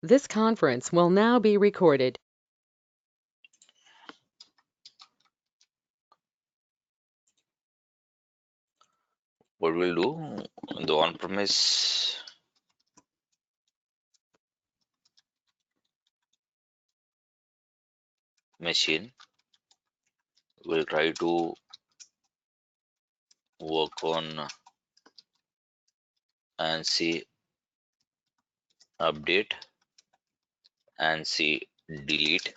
This conference will now be recorded. What we'll do, the on-premise machine will try to work on ANSI update, ANSI delete,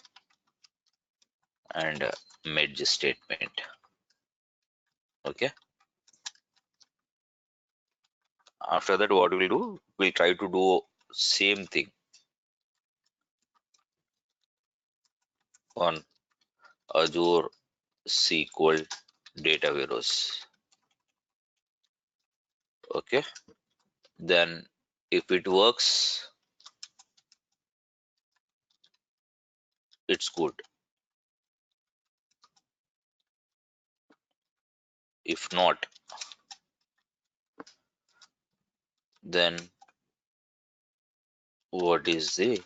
and merge statement. Okay. After that, what we'll do, we'll try to do same thing on Azure SQL data warehouse. Okay. Then if it works, it's good. If not, then what is the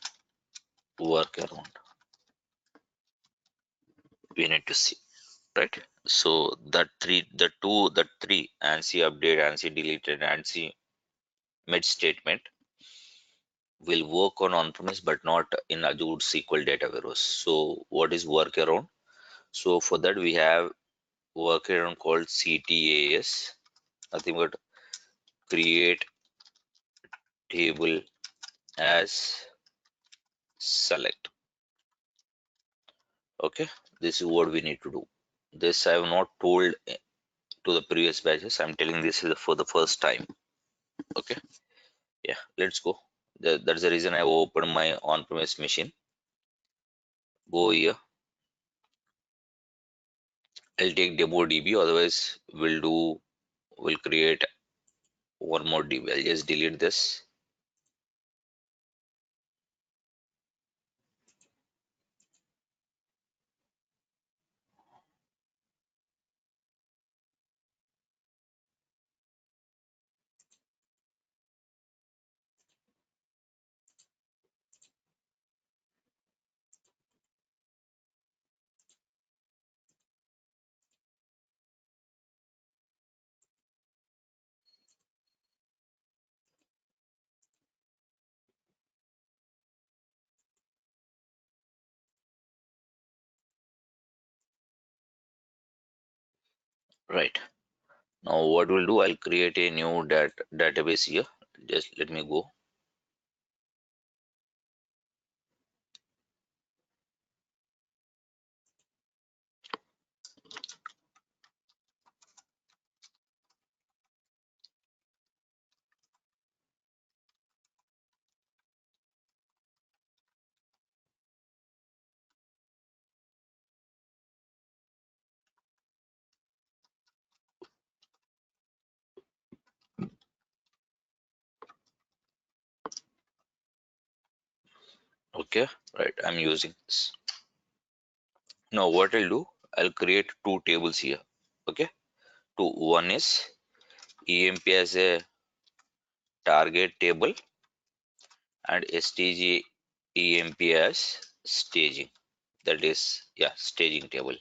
workaround? We need to see, right? So that three, the three ANSI update, ANSI delete, and ANSI merge statement will work on on-premise but not in Azure SQL data warehouse. So what is workaround? So for that we have workaround called CTAS, nothing but create table as select. Okay, this is what we need to do. This I have not told to the previous batches. I'm telling this is for the first time. Okay, yeah, let's go. That's the reason I opened my on-premise machine. Go here. I'll take demo DB. Otherwise, we'll create one more DB. I'll just delete this. Right. Now what we'll do, I'll create a new database here. Just let me go. Okay, right. I'm using this. Now what I'll do, I'll create two tables here. Okay. Two. One is EMP as a target table and STG EMP as staging. That is, yeah, staging table.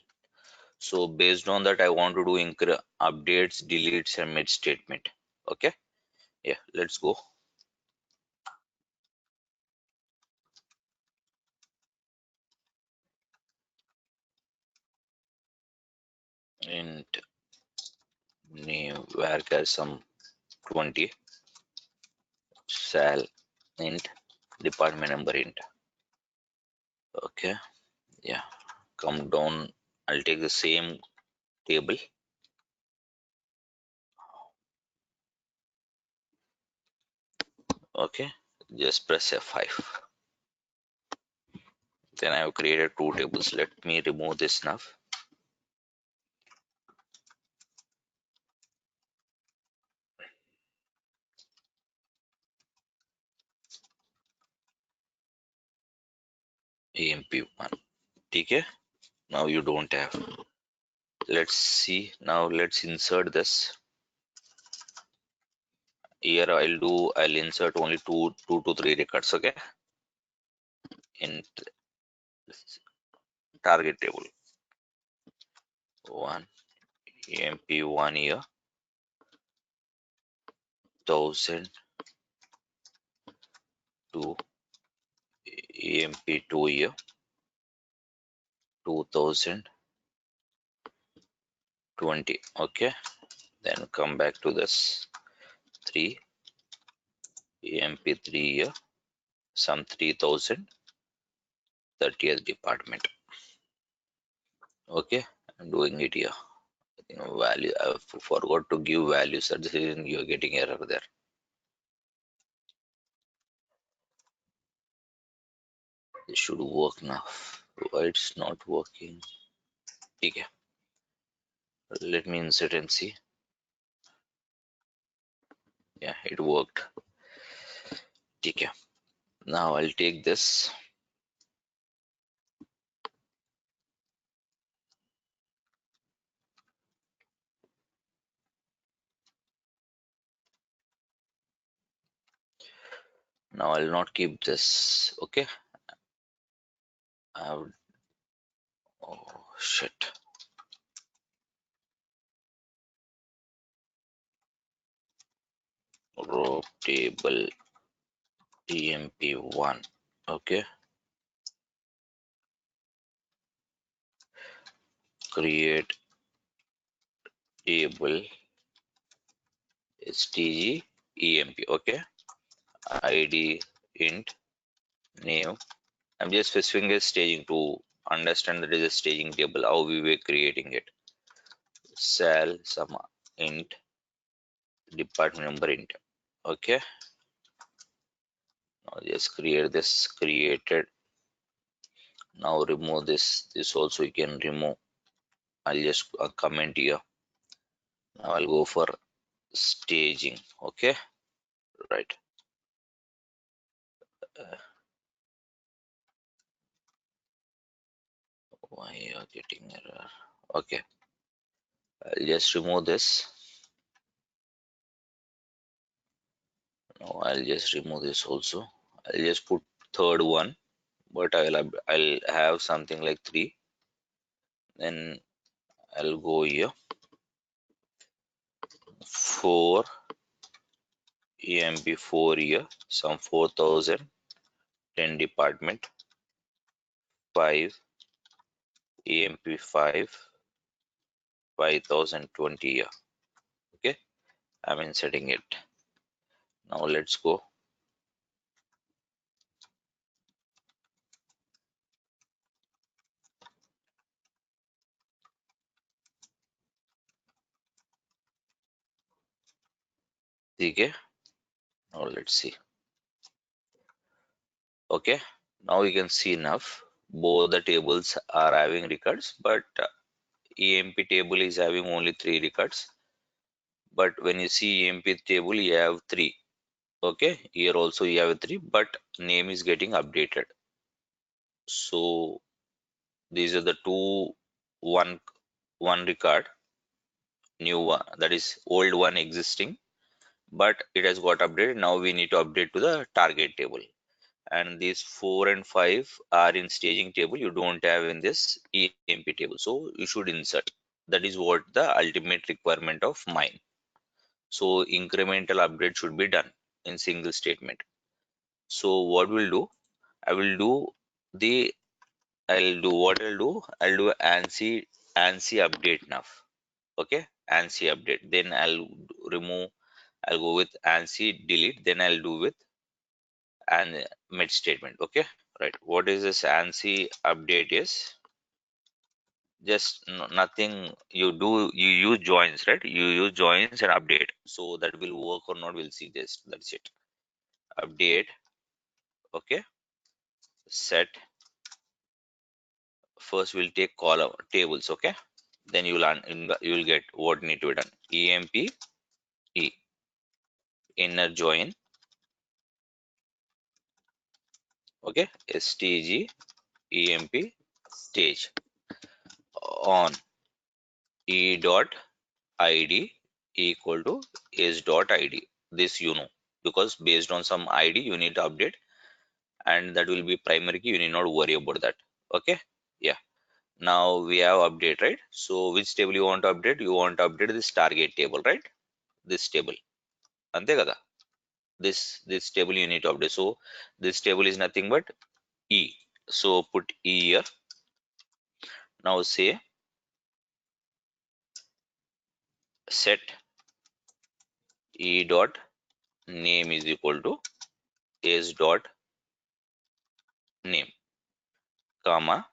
So based on that, I want to do updates, deletes, and mid statement. Okay. Yeah, let's go. And name varchar some 20 sal int department number int. Okay. Yeah. Come down. I'll take the same table. Okay. Just press F5. Then I have created two tables. Let me remove this now. EMP1. Okay. Now you don't have. Let's see. Now let's insert this. Here I'll insert only two to three records. Okay. in target table. 1 EMP 1 year, 1000 to EMP 2 year, 2020. Okay, then come back to this 3 EMP 3 year, some 3000, 30th department. Okay, I'm doing it here. Value, I forgot to give values. That's the reason you're getting error there. It should work now. Why it's not working? Okay, let me insert and see. Yeah, it worked. Okay, now I'll take this. Now I'll not keep this. Okay, I would. Oh shit. Row table TMP1. Okay, create table stg emp. Okay, id int name. I'm just specifying a staging to understand that is a staging table, how we were creating it. Cell some int department number int. Okay, now just create this created. Now remove this also you can remove. I'll just comment here. Now I'll go for staging. Okay, right. uh, why you are getting error? Okay, I'll just remove this. Now I'll just remove this also. I'll just put third one, but I'll have something like 3. Then I'll go here 4 EMP 4 here, some 4000, 10 department 5 EMP 5, 5020 here. Okay, I'm inserting it. Now let's go. Okay, now let's see. Okay, now you can see enough. Both the tables are having records, but EMP table is having only 3 records. But when you see EMP table, you have 3. Okay, here also you have 3, but name is getting updated. So these are the two, one record, new one, that is old one existing, but it has got updated. Now we need to update to the target table. And these 4 and 5 are in staging table, you don't have in this EMP table, so you should insert. That is what the ultimate requirement of mine. So incremental update should be done in single statement. So what we'll do, I will do the I'll do ANSI update now. Okay, ANSI update. Then I'll go with ANSI delete. Then I'll do with and mid statement. Okay, right. What is this ANSI update is? Just nothing you do, you use joins, right? You use joins and update. So that will work or not, we'll see this. That's it. Update. Okay, set. First we'll take column tables. Okay, then you'll get what need to be done. EMP E inner join. Okay, STG EMP stage on E dot ID equal to S dot ID. This you know, because based on some ID you need to update, and that will be primary key. You need not worry about that. Okay. Yeah. Now we have update, right? So which table you want to update? You want to update this target table, right? This table. Ante kada. This table you need to update. So this table is nothing but E. So put E here. Now say set E dot name is equal to s dot name, comma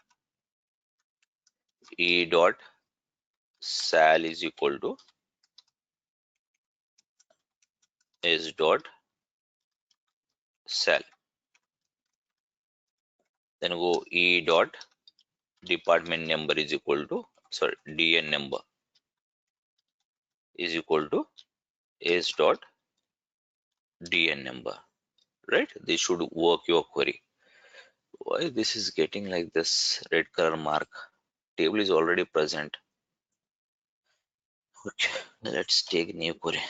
E dot sal is equal to s dot sal. Then go E dot department number is equal to, sorry, DN number is equal to s dot DN number, right? This should work your query. Why this is getting like this red color mark? Table is already present. Okay, let's take new query.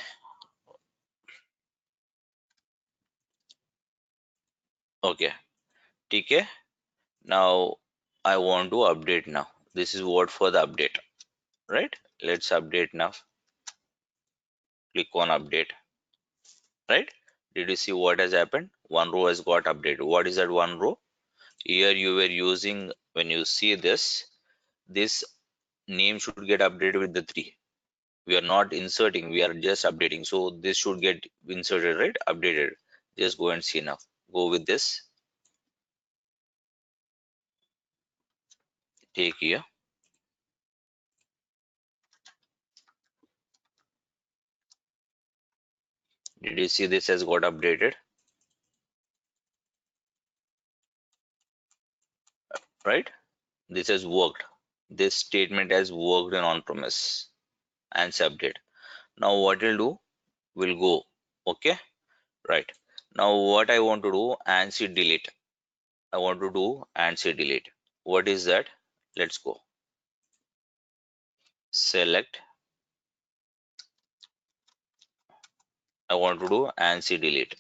Okay, TK. Now I want to update now. This is what for the update, right? Let's update now. Click on update, right? Did you see what has happened? One row has got updated. What is that one row? Here you were using, when you see this name should get updated with the 3. We are not inserting, we are just updating. So this should get inserted, right? Updated. Just go and see now. Go with this. Take here. Did you see this has got updated? Right? This has worked. This statement has worked in on-premise and update. Now what we'll do, we'll go. Okay, right. Now what I want to do, ANSI delete. I want to do ANSI delete. What is that? Let's go. Select. I want to do ANSI delete.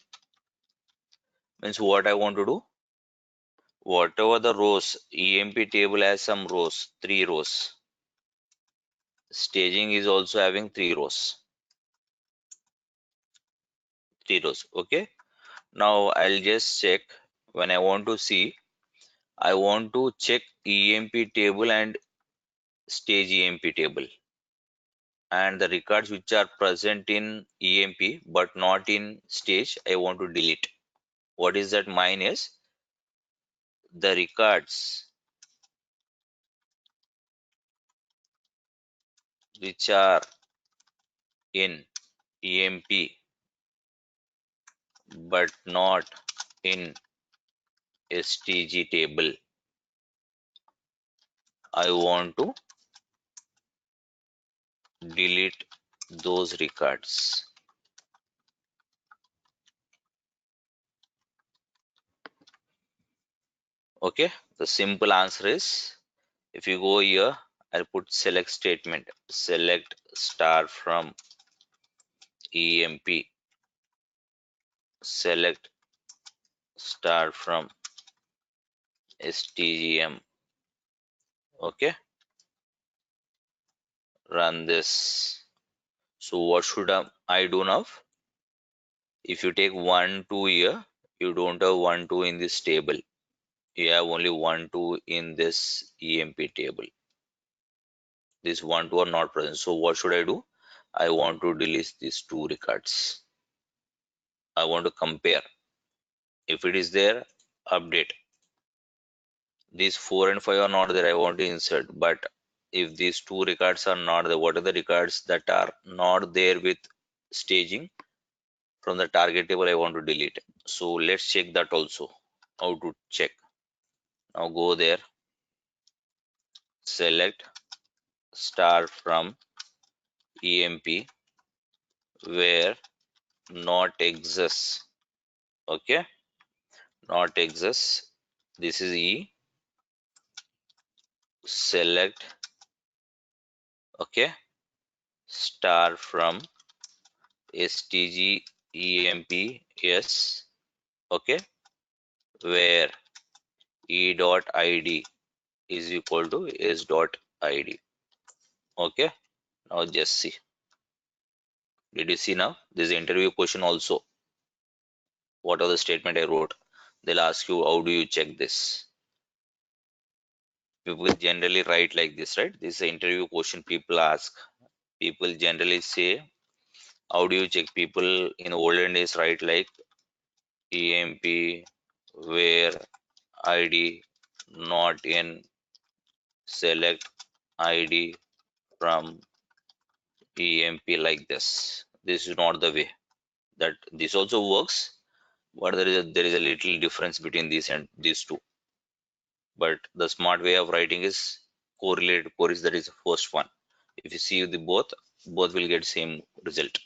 Means what I want to do? Whatever the rows, EMP table has some rows, 3 rows. Staging is also having 3 rows. 3 rows. Okay. Now I'll just check when I want to see. I want to check EMP table and stage EMP table, and the records which are present in EMP but not in stage I want to delete. What is that? Mine is the records which are in EMP but not in STG table. I want to delete those records. Okay, the simple answer is, if you go here, I'll put select statement, select star from EMP, select star from STGM. Okay, run this. So what should I do now? If you take 1 2 here, you don't have 1 2 in this table. You have only 1 2 in this EMP table. This 1 2 are not present. So what should I do? I want to delete these 2 records. I want to compare. If it is there, update. These 4 and 5 are not there, I want to insert. But if these 2 records are not there, what are the records that are not there with staging? From the target table I want to delete. So let's check that also. How to check? Now go there, select star from EMP where not exists. Okay, not exists. This is E. Select, okay, star from STG EMP, yes, okay, where e dot id is equal to s dot id. Okay, now just see. Did you see now? This is interview question also. What are the statement I wrote? They'll ask you how do you check this. People generally write like this, right? This is an interview question people ask. People generally say, how do you check? People in olden days write like EMP where ID not in select ID from EMP like this. This is not the way. That this also works, but there is a little difference between these and these two. But the smart way of writing is correlated queries. That is the first one. If you see the both will get same result.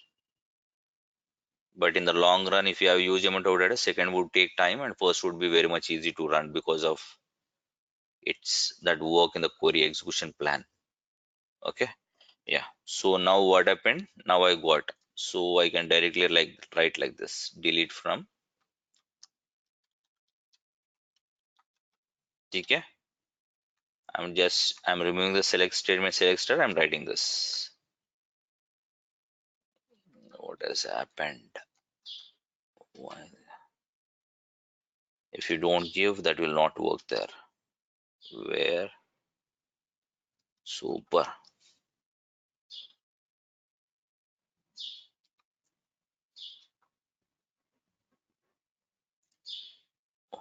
But in the long run, if you have huge amount of data, second would take time and first would be very much easy to run because of it's that work in the query execution plan. Okay, yeah. So now what happened? Now I got, so I can directly like write like this: delete from. Okay, I'm removing the select statement, select star. I'm writing this. What has happened? Why? If you don't give, that will not work there. Where? Super.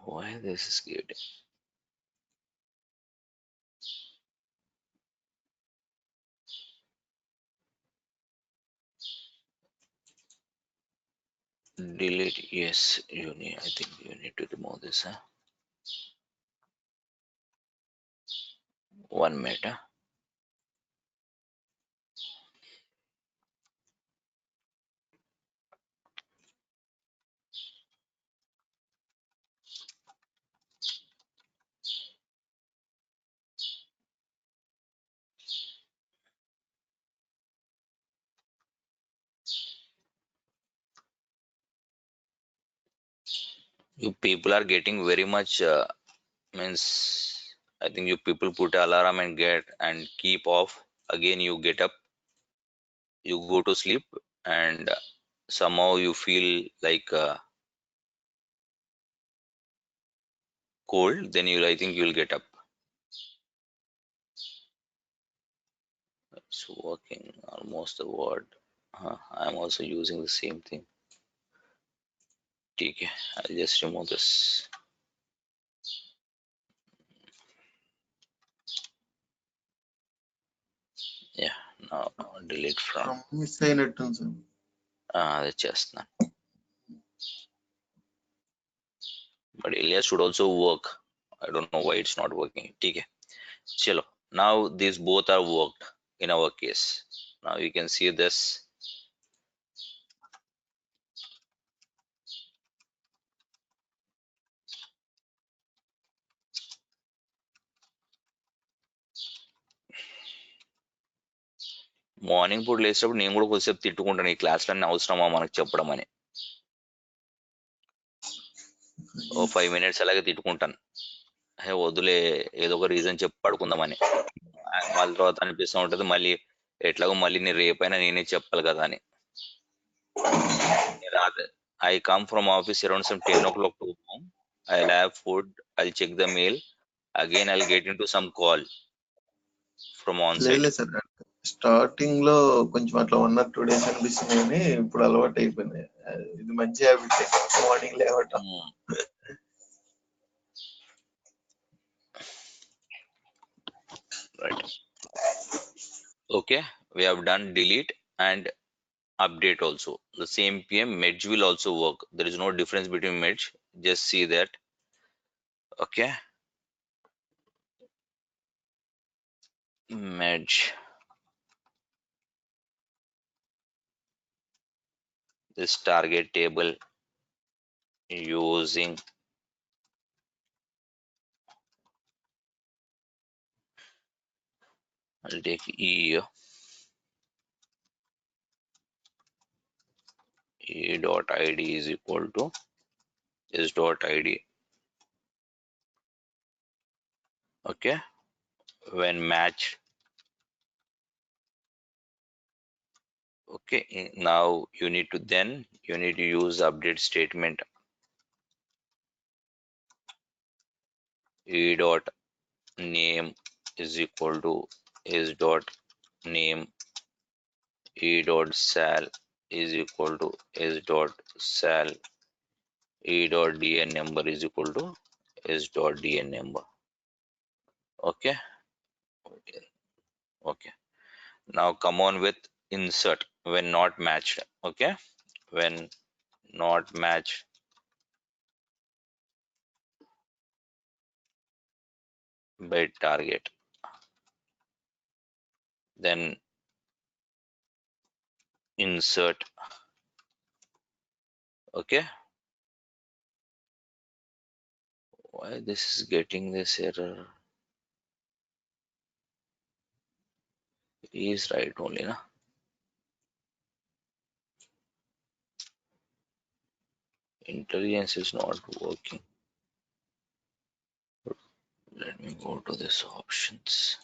Why this is good? Delete. Yes, you need. I think you need to remove this. Huh? 1 minute. Huh? You people are getting very much. Means I think you people put alarm and get and keep off. Again, you get up, you go to sleep, and somehow you feel like cold. Then you, I think you'll get up. It's working almost the word. I'm also using the same thing. Okay, I'll just remove this. Yeah, now delete from. Miss అయినట్టుంది sir. That's just not. But Elias should also work. I don't know why it's not working. Okay, chalo. Now these both are worked in our case. Now you can see this. Morning పూట లేచినప్పుడు నేను కూడా కొద్దిసేపు తిట్టుకుంటాను ఈ క్లాసులన్నీ అవసరమా మనకు చెప్పడం అని. ఓ 5 minutes అలాగే తిట్టుకుంటాను. వద్దులే ఏదో ఒక రీజన్ చెప్పి పడుకుందామని. మళ్ళీ తర్వాత అనిపిస్తూ ఉంటది మళ్ళీ ఎట్లాగో మళ్ళీ నేను రేపైనా నేనే చెప్పాలి కదా అని. రాత్రి I come from office around some 10 o'clock to home. I'll have food. I'll check the mail. Again, I'll get into some call from on-site. లేదు సార్, స్టార్టింగ్ లో కొంచెం అట్లా 1 or 2 days అనిపిస్తుంది కానీ ఇప్పుడు అలవాటు అయిపోయింది. ఇది మంచి హ్యాబిట్, మార్నింగ్ లేవటం. Right. Okay, we have done delete and update also. The same PM merge will also work. There is no difference between merge. Just see that. Okay, merge this target table using I'll take e dot id is equal to s dot id. Okay, when matched. Okay, now you need to use update statement e dot name is equal to is dot name e dot sal is equal to is dot sal e dot dn number is equal to is dot dn number. Okay, okay. Now come on with insert when not matched. Okay, when not matched, by target, then insert. Okay, why this is getting this error? He is right only, na? Intelligence is not working. Let me go to this options.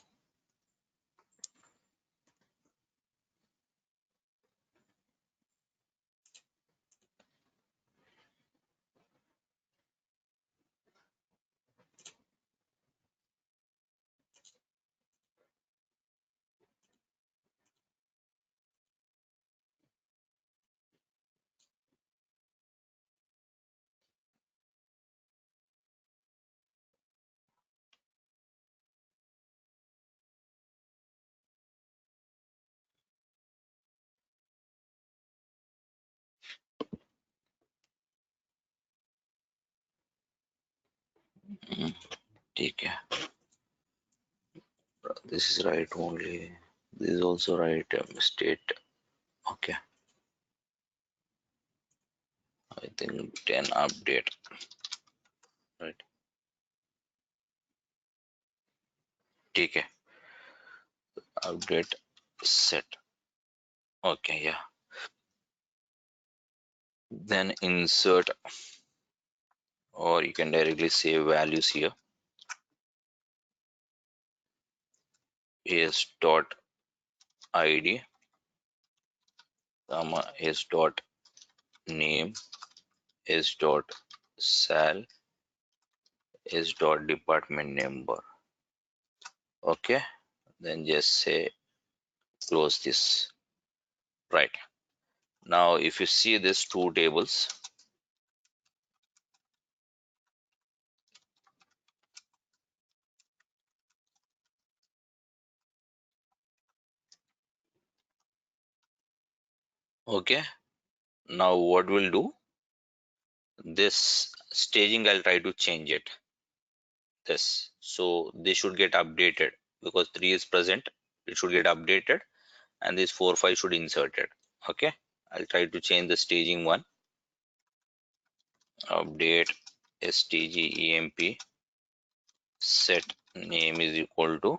ठीक है. This is right only. This is also right. State. Okay. I think 10 update. Right. ठीक है. Update set. Okay. Yeah. Then insert, or you can directly say values here. Is dot id, comma is dot name, is dot sal, is dot department number. Okay. Then just say close this. Right. Now if you see these two tables, okay, now what we'll do, this staging I'll try to change it, this, so they should get updated because 3 is present, it should get updated, and this 4 5 should insert it. Okay, I'll try to change the staging one. Update stgemp set name is equal to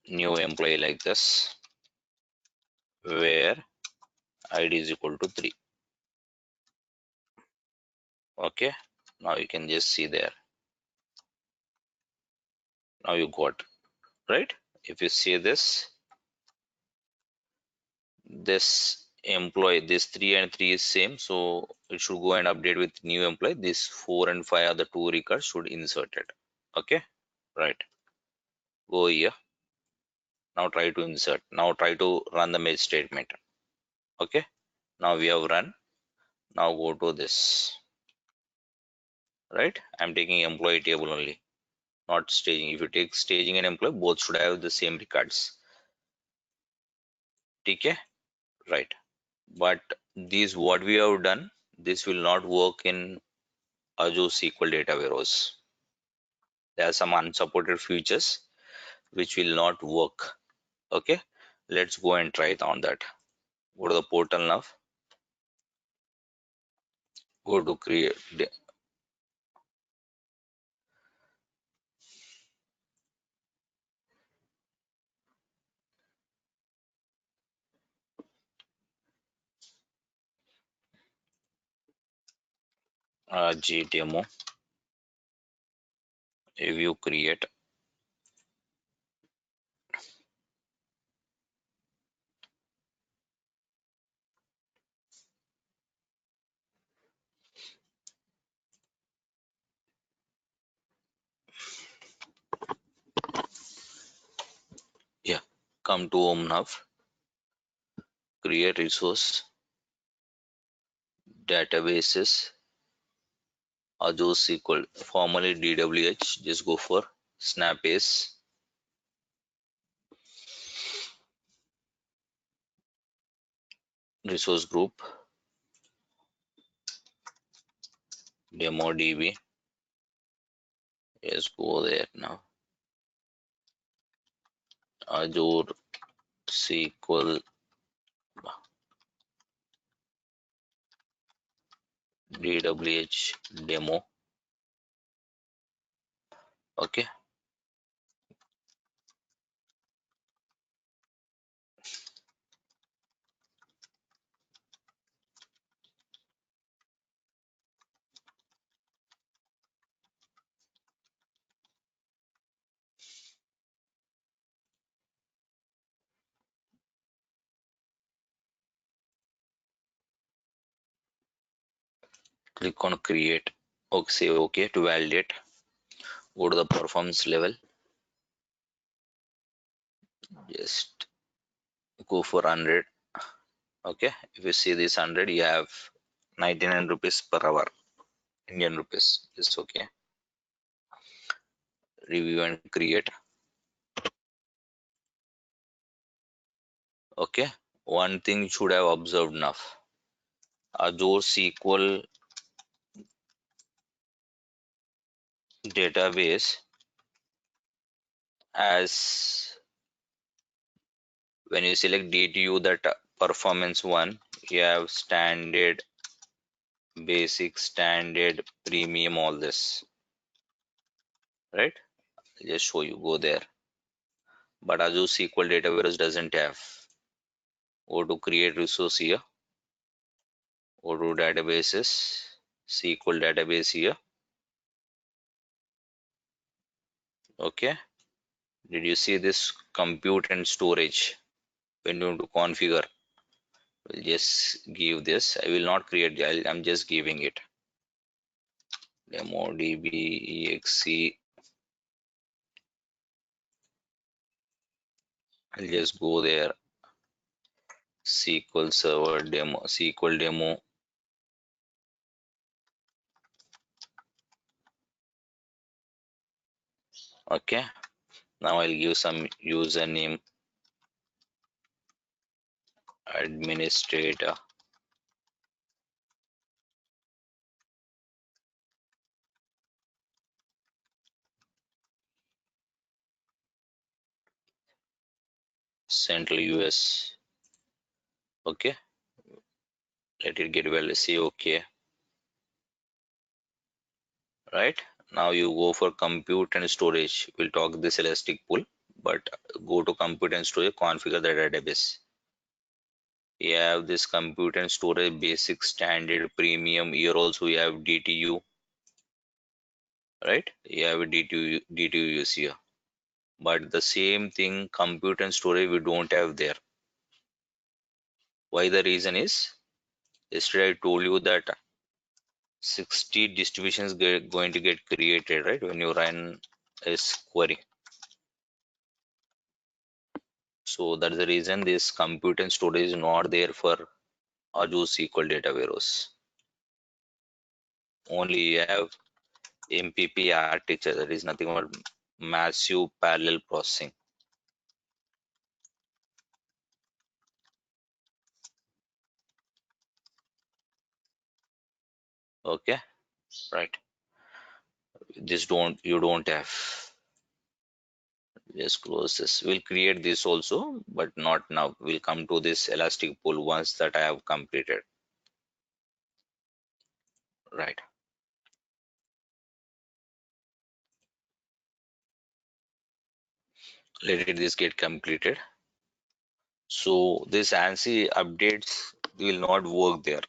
new employee, like this, where id is equal to 3. Okay, now you can just see there. Now you got, right? If you see this employee, this 3 and 3 is same, so it should go and update with new employee. This 4 and 5 are the two records, should insert it. Okay, right, go here. Now try to insert, now try to run the match statement. Okay, now we have run. Now go to this, right? I'm taking employee table only, not staging. If you take staging and employee, both should have the same records. Okay, right? But this what we have done, this will not work in Azure SQL data warehouse. There are some unsupported features which will not work. Okay, let's go and try it on that. Go to the portal now. Go to create G demo If you create, yeah, come to home now, create resource, databases, Azure SQL, formerly DWH, just go for Snapbase, resource group, demo DB, yes, go there now, Azure SQL DWH demo, okay, click on create, okay, say okay to validate, go to the performance level, just go for 100, okay, if you see this 100, you have 99 rupees per hour, Indian rupees, just okay, review and create, okay, one thing you should have observed now, Azure SQL database as when you select DTU, that performance one, you have standard, basic, standard, premium, all this, right? Just show you, go there. But Azure SQL database doesn't have. Go to create resource here, go to databases, SQL database here, okay. Did you see this compute and storage? When you want to configure, we'll just give this. I will not create, I'm just giving it. Demo DB exe. I'll just go there. SQL Server demo, SQL demo. Okay. Now I'll give some username, administrator. Central US. Okay. Let it get well. Say okay. Right. Now you go for compute and storage. We'll talk this elastic pool, but go to compute and storage, configure the database. You have this compute and storage basic, standard, premium. Here also you have DTU, right? You have DTU here. But the same thing, compute and storage, we don't have there. Why? The reason is, yesterday I told you that 60 distributions going to get created, right, when you run this query. So that's the reason this compute and storage is not there for Azure SQL data warehouse. Only you have MPP architecture, that is nothing but massive parallel processing. Okay, right. This you don't have. Just close this. We'll create this also, but not now. We'll come to this elastic pool once that I have completed. Right. Let this get completed. So this ANSI updates will not work there.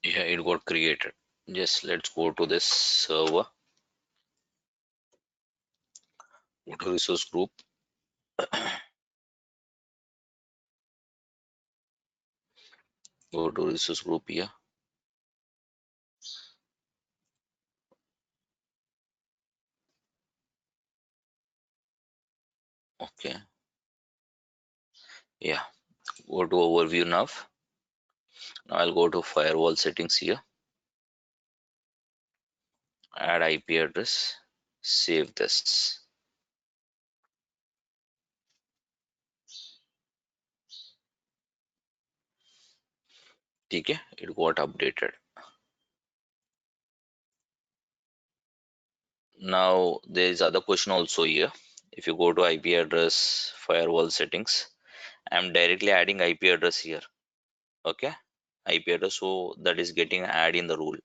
Yeah, it got created. Just let's go to this server, go to resource group, go to resource group here. Okay, yeah, go to overview now. Now I'll go to firewall settings here, add IP address, save this. Okay, it got updated. Now there is other question also here. If you go to IP address firewall settings, I'm directly adding IP address here. Okay, IP address, so that is getting add in the rule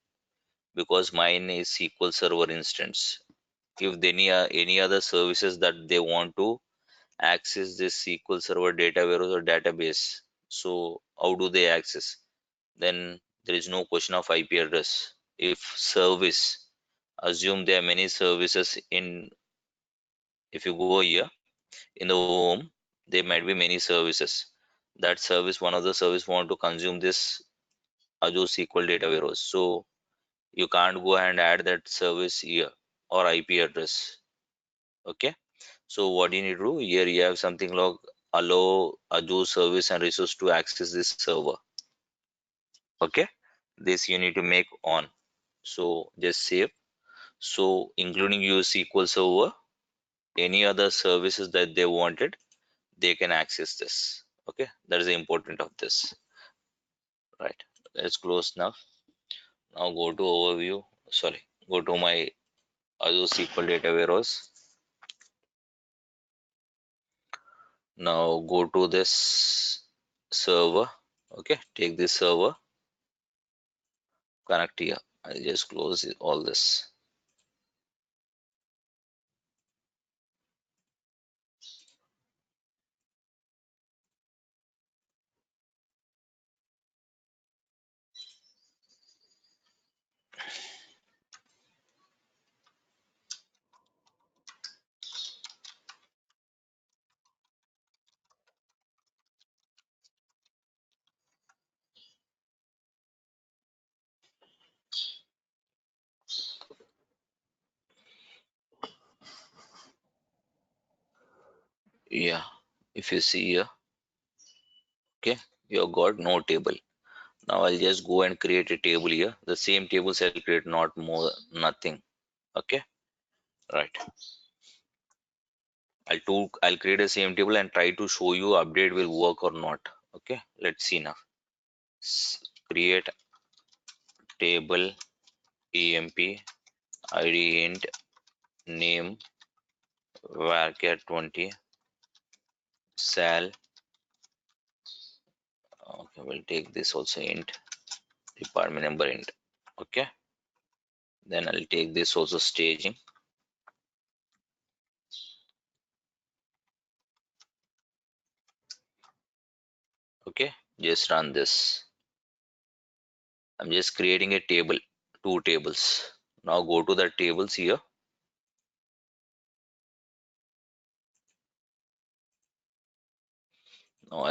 because mine is SQL Server instance. If any other services that they want to access this SQL Server data warehouse or database, so how do they access? Then there is no question of IP address. If service, assume there are many services in, if you go here in the home, there might be many services. That service, one of the service want to consume this Azure SQL data warehouse. So you can't go and add that service here or IP address. Okay. So what you need to do here, you have something like allow Azure service and resource to access this server. Okay. This you need to make on. So just save. So including your SQL server, any other services that they wanted, they can access this. Okay. That is the important of this. Right. Let's close now. Now go to overview. Sorry. Go to my Azure SQL data warehouse. Now go to this server. Okay. Take this server, connect here. I'll just close all this. Yeah. If you see here, okay, you have got no table. Now I'll just go and create a table here. The same tables I'll create, not more, nothing. Okay. Right. I'll create a same table and try to show you update will work or not. Okay. Let's see now. Create table emp id int name varchar 20 sal. Okay, we'll take this also int department number int. Okay, then I'll take this also staging. Okay, just run this. I'm just creating a table, two tables. Now go to the tables here. Now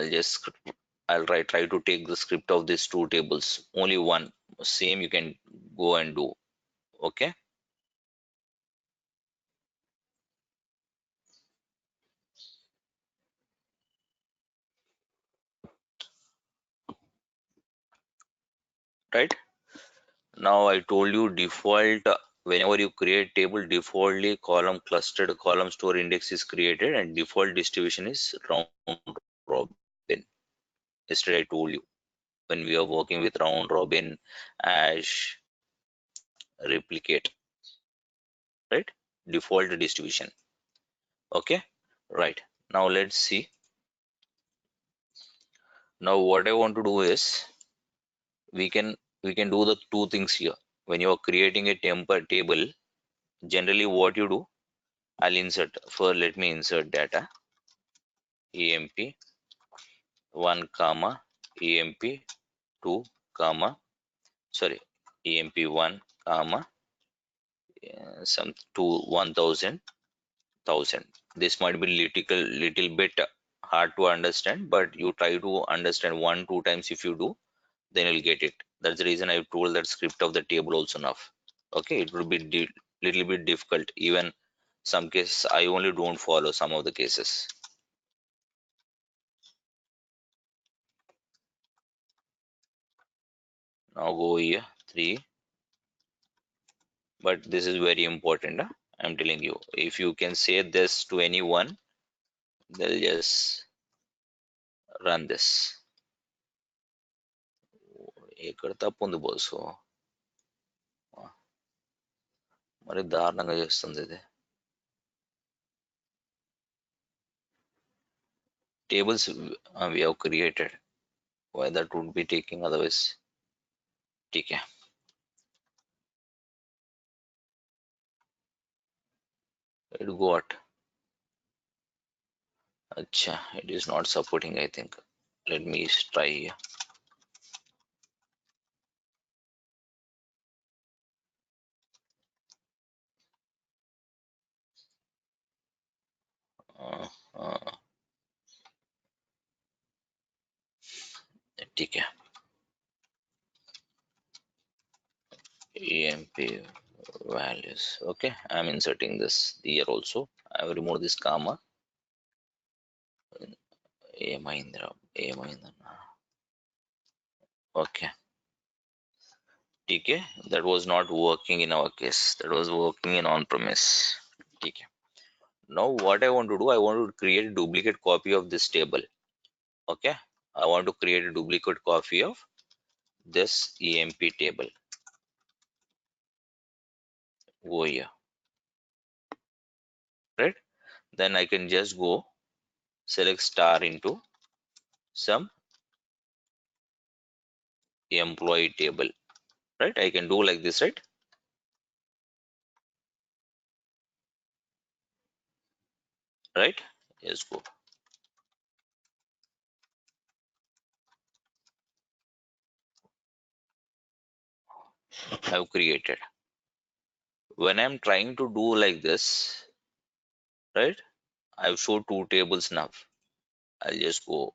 I'll try to take the script of these two tables. Only one. Same you can go and do. Okay. Right. Now I told you default whenever you create table, defaultly column clustered column store index is created and default distribution is round robin. Yesterday I told you when we are working with round robin, ash, replicate, right? Default distribution. Okay, right. Now let's see. Now what I want to do is we can do the two things here. When you are creating a temper table, generally what you do, I'll insert for let me insert data emp 1 comma emp 2 comma sorry emp 1 comma some to 1000. This might be little bit hard to understand, but you try to understand one two times. If you do, then you'll get it. That's the reason I told that script of the table also enough. Okay, it will be little bit difficult. Even some cases I only don't follow some of the cases. Now go here 3, but this is very important. I'm telling you, if you can say this to anyone, they'll just run this. ఎక్కడ తప్పు ఉంది బోసు మరి దారుణంగా చేస్తుంది ఇది tables we have created why that would be taking otherwise ठीक है it got अच्छा it is not supporting I think let me try here uh, uh, ठीक है emp values okay I'm inserting this here also I will remove this comma a Mahindra okay ठीक है that was not working in our case that was working in on-premise ठीक है now what I want to do I want to create a duplicate copy of this table okay I want to create a duplicate copy of this emp table go here right then I can just go select star into some employee table right I can do like this right yes go I've created when I'm trying to do like this right I've showed two tables now I'll just go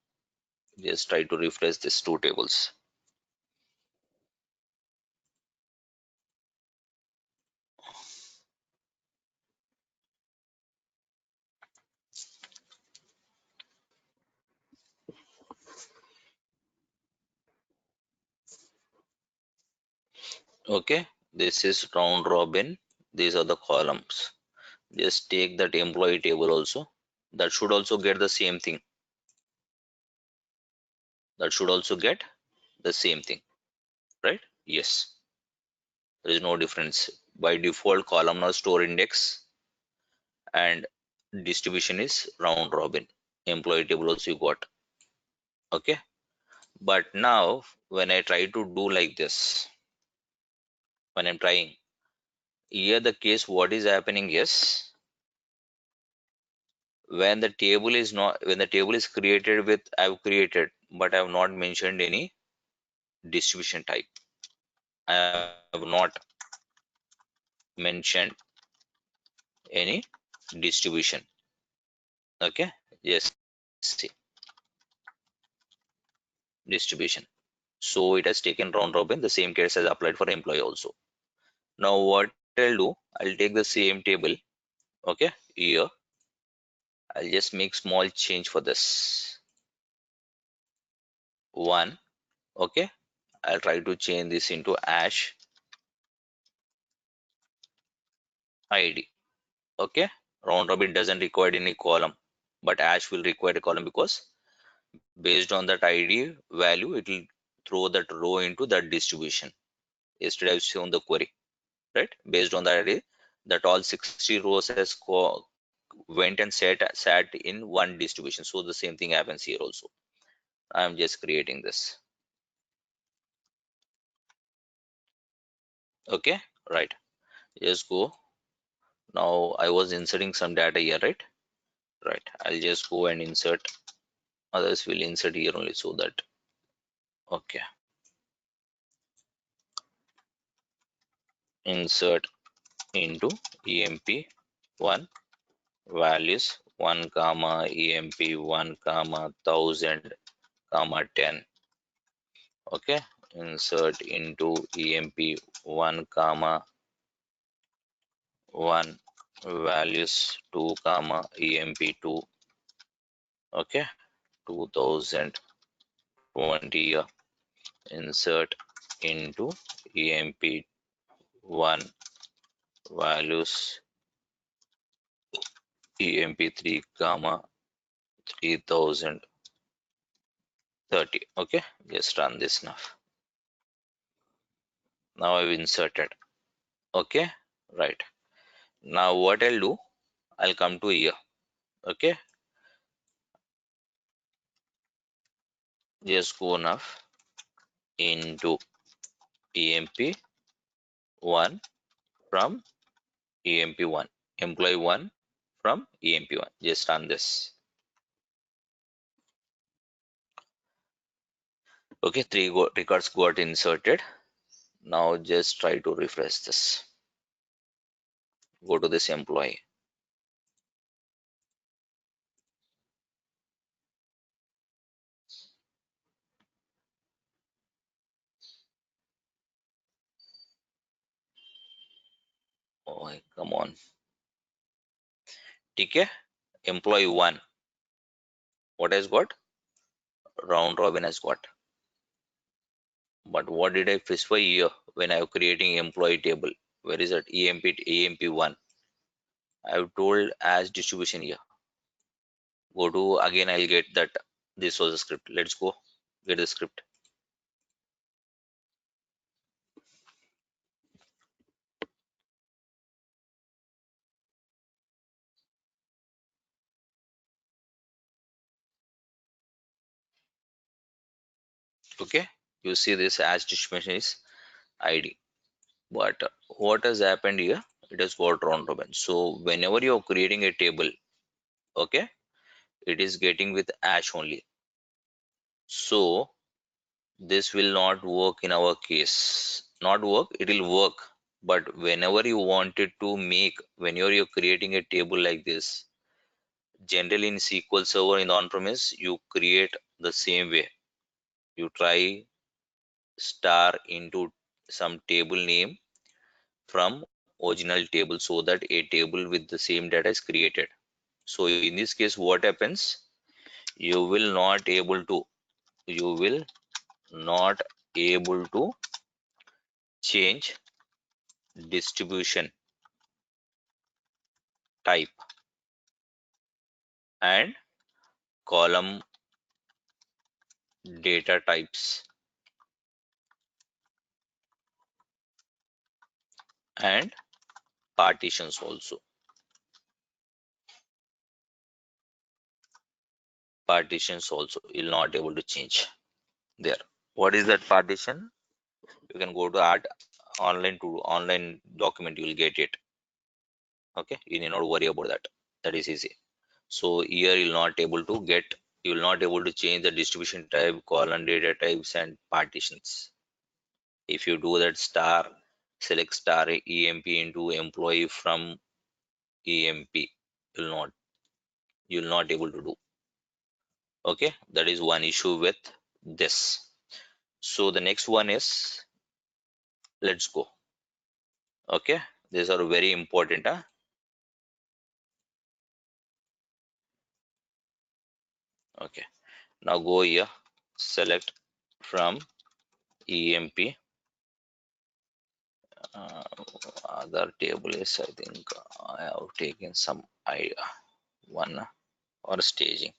just try to refresh these two tables okay this is round robin these are the columns just take that employee table also that should also get the same thing that should also get the same thing right yes there is no difference by default columnar store index and distribution is round robin employee table also you got okay but now when I try to do like this when I'm trying. Here the case what is happening is when the table is not when the table is created with I've created but I have not mentioned any distribution type. I have not mentioned any distribution. Okay, yes, see distribution. So it has taken round robin. The same case has applied for employee also. Now what I'll do, I'll take the same table. Okay, here I'll just make small change for this one. Okay, I'll try to change this into ash id. Okay, round robin doesn't require any column, but ash will require a column because based on that id value, it will throw that row into that distribution. Yesterday I've shown the query, right? Based on that id, that all 60 rows has went and sat in one distribution. So the same thing happens here also. I'm just creating this. Okay, right. Just go. Now I was inserting some data here, right? Right. I'll just go and insert. Others will insert here only so that. Okay. Insert into emp1 values 1 comma emp1 comma 1000 comma 10. Okay. Insert into emp1 comma 1 values 2 comma emp2. Okay, 2020 year. Insert into emp1 values emp3 comma 3030. Okay, just run this now. Now I've inserted. Okay, right. Now what I'll do, I'll come to here. Okay, just go now into emp1 from emp1, employee 1 from emp1. Just run this. Okay, three records got inserted. Now just try to refresh this. Go to this employee. Oh, come on. Okay, employee 1. What has got? Round robin has got. But what did I specify here when I am creating employee table? Where is that? EMP1. I have told as distribution here. Go to again, I'll get that. This was a script. Let's go get the script. Okay, you see this as distribution is ID. But what has happened here? It has got round robin. So whenever you're creating a table, okay, it is getting with ash only. So this will not work in our case. Not work, it will work. But whenever you wanted to make, whenever you're creating a table like this, generally in SQL Server in on-premise, you create the same way. You try star into some table name from original table so that a table with the same data is created. So in this case, what happens? You will not able to, you will not able to change distribution type and column data types and partitions also. Partitions also you'll not able to change there. What is that partition? You can go to add online document, you will get it. Okay, you need not worry about that. That is easy. So here you will not able to change the distribution type, column data types and partitions. If you do that select star emp into employee from emp, you'll not able to do. Okay, that is one issue with this. So the next one is, let's go. Okay, these are very important. Okay, now go here, select from emp. uh, Other table is, I think I have taken some one or staging.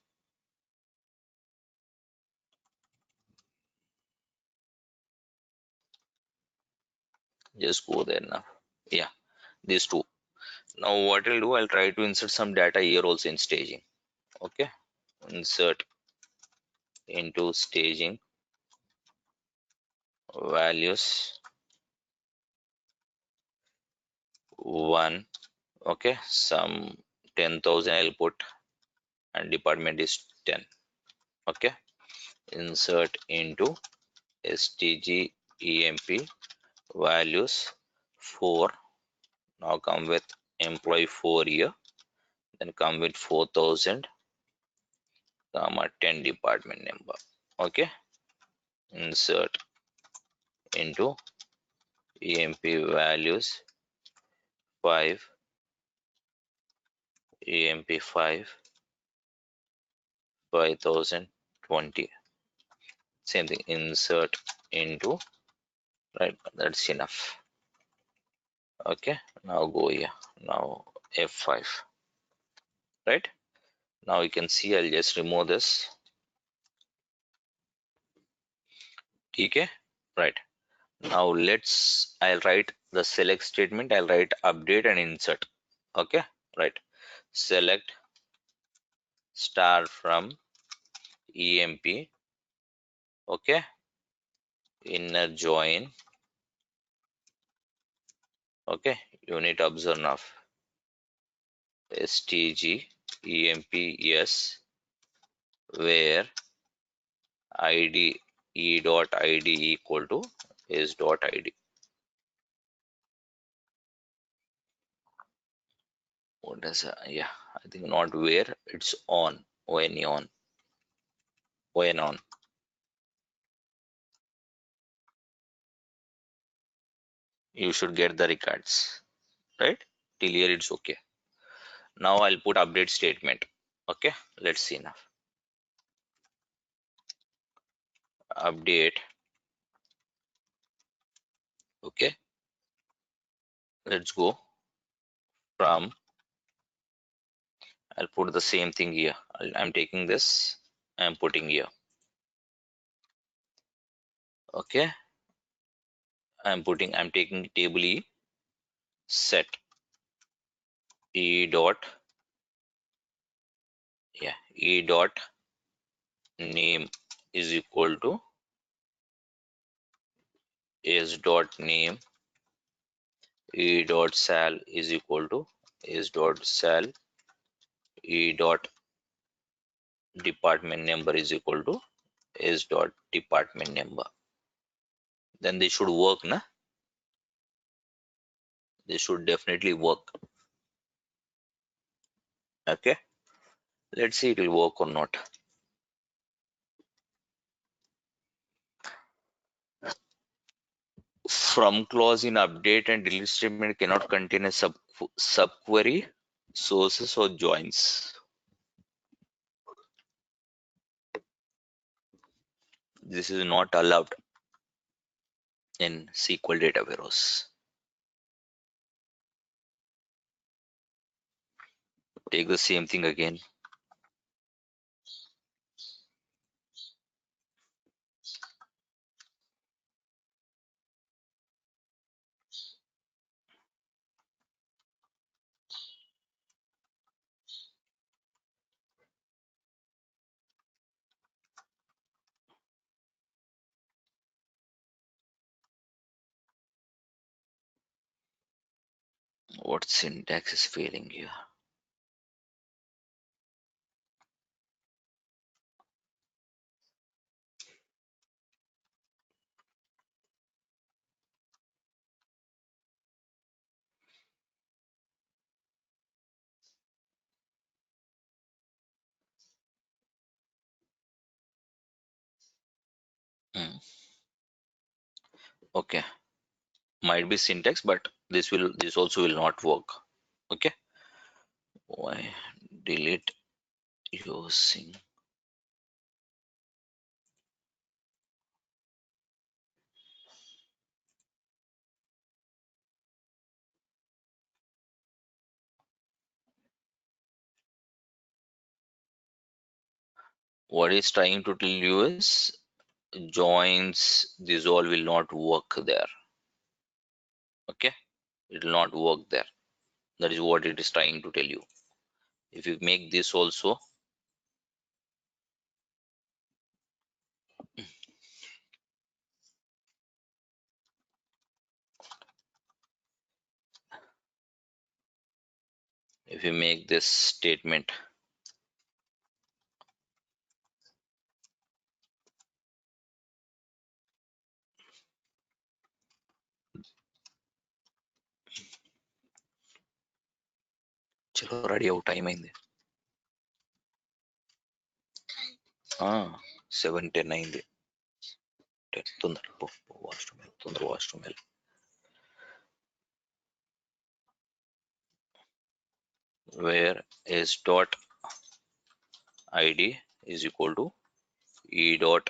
Just go there now. Yeah, these two. Now what I'll do, I'll try to insert some data here also in staging. Okay, insert into staging values 1. Okay, some 10,000 I'll put and department is 10. Okay, insert into stg emp values 4. Now come with employee 4 here, then come with 4,000 comma 10 department number. Okay, insert into emp values 5, emp 5, 5020. Same thing, insert into, right, that's enough. Okay, now go here, now F5, right. Now you can see, I'll just remove this. Okay, right. Now I'll write the select statement, I'll write update and insert. Okay, right. Select star from emp. Okay, inner join. Okay, you need to observe now stg emp yes, where id e dot id equal to is dot id. What does yeah, I think not where, it's on, when on. You should get the records, right? Till here it's okay. Now I'll put update statement. Okay, let's see now. Update. Okay, let's go from, I'll put the same thing here. I'm taking this, I'm putting here. Okay, I'm taking table E, set E dot, yeah, E dot name is equal to S dot name, E dot sal is equal to S dot sal, E dot department number is equal to S dot department number. Then they should work, na? They should definitely work. Okay, let's see it will work or not. From clause in update and delete statement cannot contain a subquery, sources or joins. This is not allowed in SQL data warehouse. Take the same thing again. what syntax is failing here? Hmm. Okay, might be syntax, but this also will not work. Okay, why delete using what is trying to tell you is joins, this all will not work there. Okay, it will not work there. That is what it is trying to tell you. If you make this also, if you make this statement, చలో ready అవు time అయింది 7:10 అయింది 10 తొందర పో washroom తొందర washroom వెళ్ళి where is dot id is equal to e dot,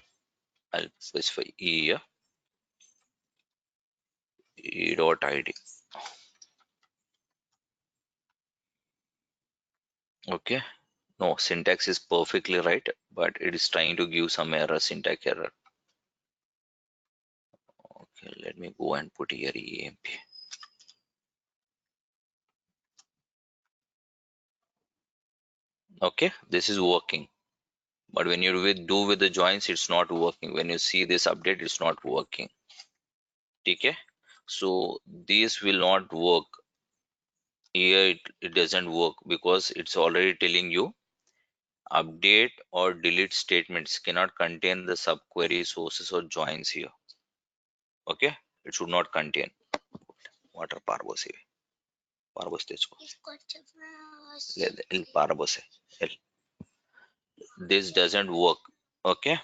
I'll specify e here, e dot id. Okay, no, syntax is perfectly right, but it is trying to give some error, syntax error. Okay, let me go and put here emp. Okay, this is working, but when you do with the joins, it's not working. When you see this update, it's not working. Okay, so this will not work here. It doesn't work because it's already telling you update or delete statements cannot contain the subquery sources or joins here. Okay, it should not contain. Water parvose parvose తెచ్చుకో లేదు వెళ్ళి పారబోసే వెళ్ళి. This doesn't work. Okay,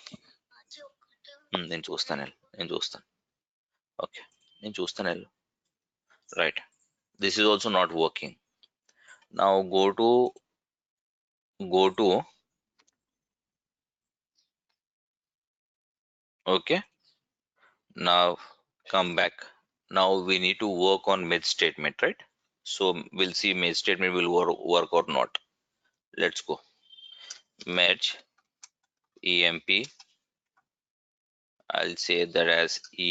నేను చూస్తాను వెళ్ళి నేను చూస్తాను. Okay నేను చూస్తాను వెళ్ళి. Right, this is also not working. Now go to okay, now come back. Now we need to work on match statement, right? So we'll see match statement will work or not. Let's go. Match emp, I'll say that as e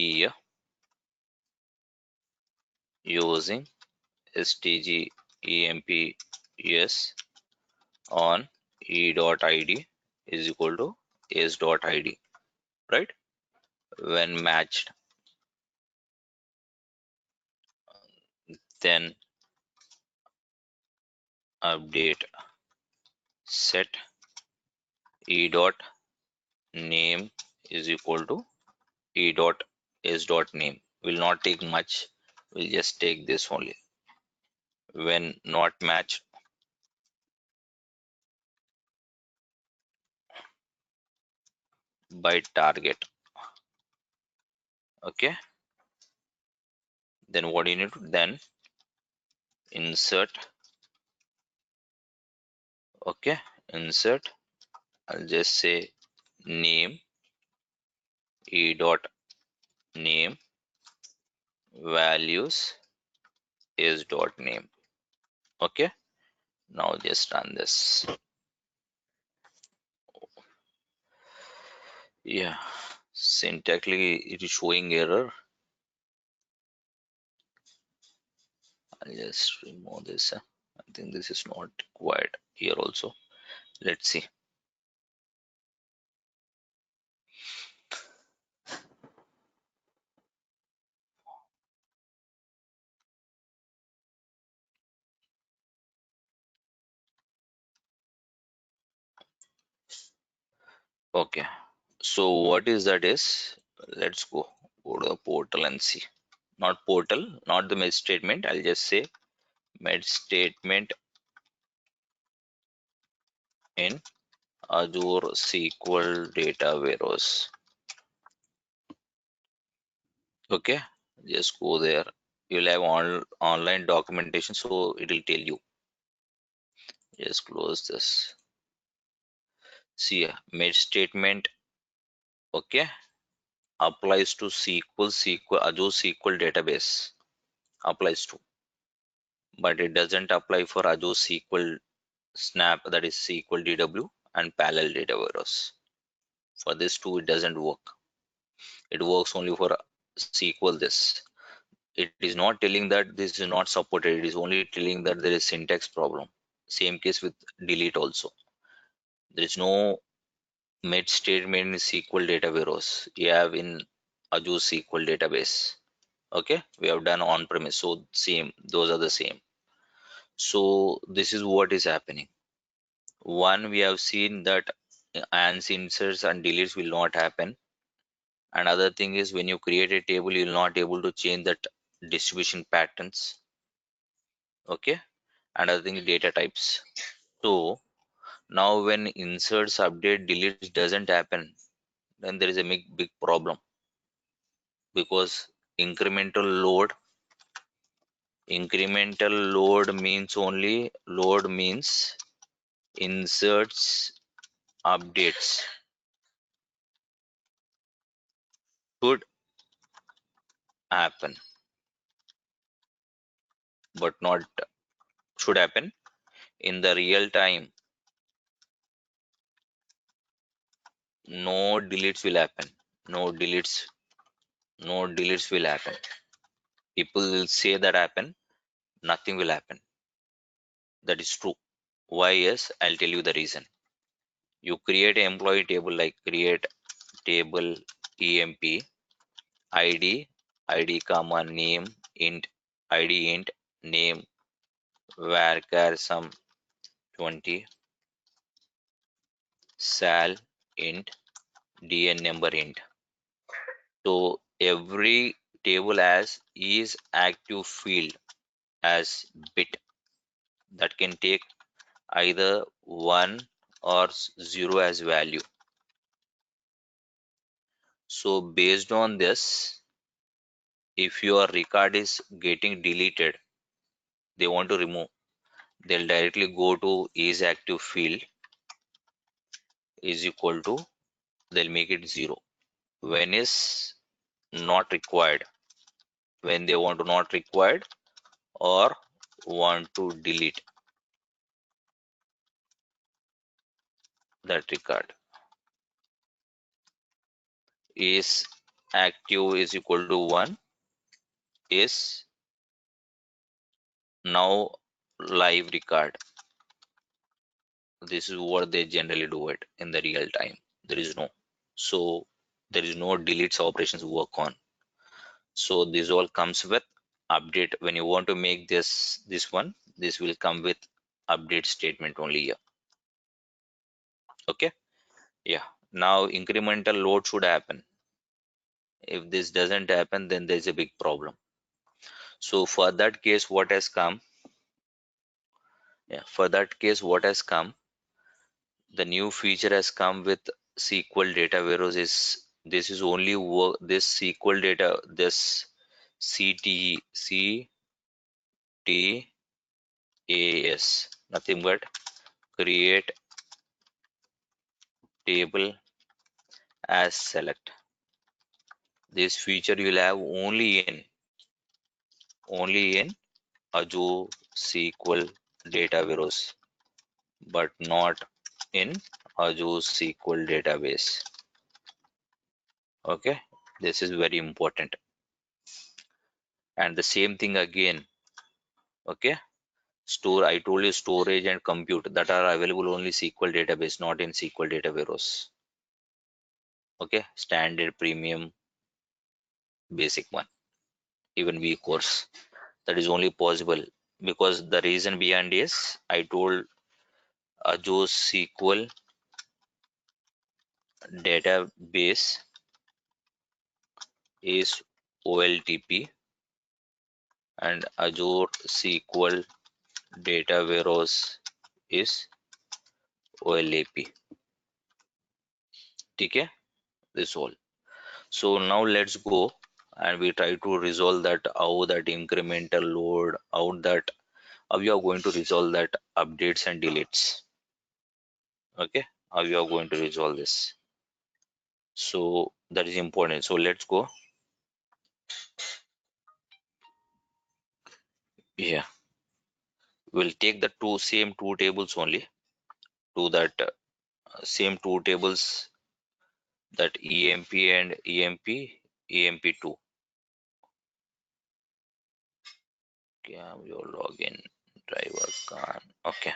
using stg emp yes on e dot id is equal to s dot id, right? When matched, then update set e dot name is equal to e dot s dot name. Will not take much, we'll just take this only. When not matched, by target. Okay, then what do you need to then insert. Okay, insert, I'll just say name e dot name values is dot name. Okay, now just run this. Yeah, syntactically it is showing error. I'll just remove this. I think this is not required here also. Let's see. Okay, so what is that is, let's go to the portal and see. Not portal, not the med statement. I'll just say med statement in Azure SQL Data Warehouse. Okay, just go there. You'll have online documentation, so it will tell you. Just close this. See, med statement, okay, applies to SQL Azure SQL database. Applies to, but it doesn't apply for Azure SQL Snap, that is SQL DW and parallel data warehouse. For this two, it doesn't work. It works only for SQL. This, it is not telling that this is not supported. It is only telling that there is syntax problem. Same case with delete also. There is no met statement in SQL data warehouse. You have in Azure SQL database. Okay, we have done on premise, so same. Those are the same. So this is what is happening. One, we have seen that ANSI inserts and deletes will not happen. Another thing is, when you create a table, you will not able to change that distribution patterns. Okay. Another thing is data types. So now when inserts, update, deletes doesn't happen, then there is a big problem, because incremental load means only load means inserts, updates should happen, but not should happen in the real time. No deletes will happen. No deletes will happen. People will say that happen, nothing will happen. That is true. Why? Yes, I'll tell you the reason. You create an employee table, like create table emp id comma name int int name varchar sum 20 sal int dn number int. So every table has is active field as bit, that can take either 1 or 0 as value. So based on this, if your record is getting deleted, they want to remove, they'll directly go to is active field is equal to, they'll make it 0. When is not required, when they want to not required or want to delete that record, is active is equal to 1 is now live record. This is what they generally do it in the real time. There is no, so there is no deletes operations work on. So this all comes with update. When you want to make this one, this will come with update statement only here. Okay, yeah. Now incremental load should happen. If this doesn't happen, then there's a big problem. So for that case, what has come, yeah, for that case, what has come, the new feature has come with SQL data warehouse. Is this is only work, this SQL data, this CTAS, nothing but create table as select. This feature you will have only in Azure SQL data warehouse, but not in Azure SQL database. Okay, this is very important. And the same thing again. Okay, I told you storage and compute that are available only SQL database, not in SQL data warehouse. Okay, standard, premium, basic one, even V course. That is only possible because the reason behind is, I told Azure SQL database is OLTP and Azure SQL data warehouse is OLAP. Okay, this all. So now let's go and we try to resolve that, how that incremental load, how you are going to resolve that updates and deletes. Okay, how you are going to resolve this. So that is important. So let's go. Yeah, we'll take the same two tables only to that same two tables, that EMP and EMP2. Okay, your login driver can. Okay,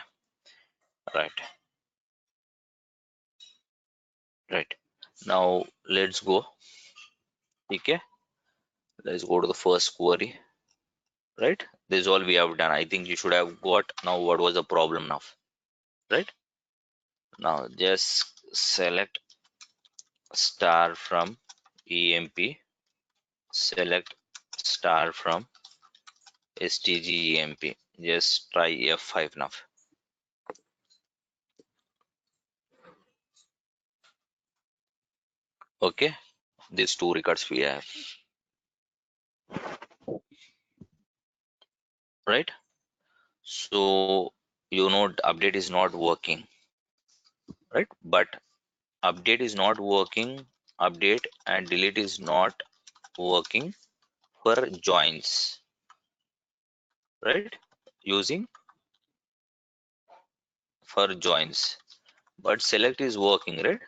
right, right. Now let's go. Okay, let's go to the first query. Right, this is all we have done. I think you should have got now what was the problem now. Right, now just select star from EMP, select star from STGEMP. Just try F5 now. Okay, these two records we have. Right, so update is not working. Right, but update is not working, update and delete is not working for joins. Right, using for joins, but select is working. Right,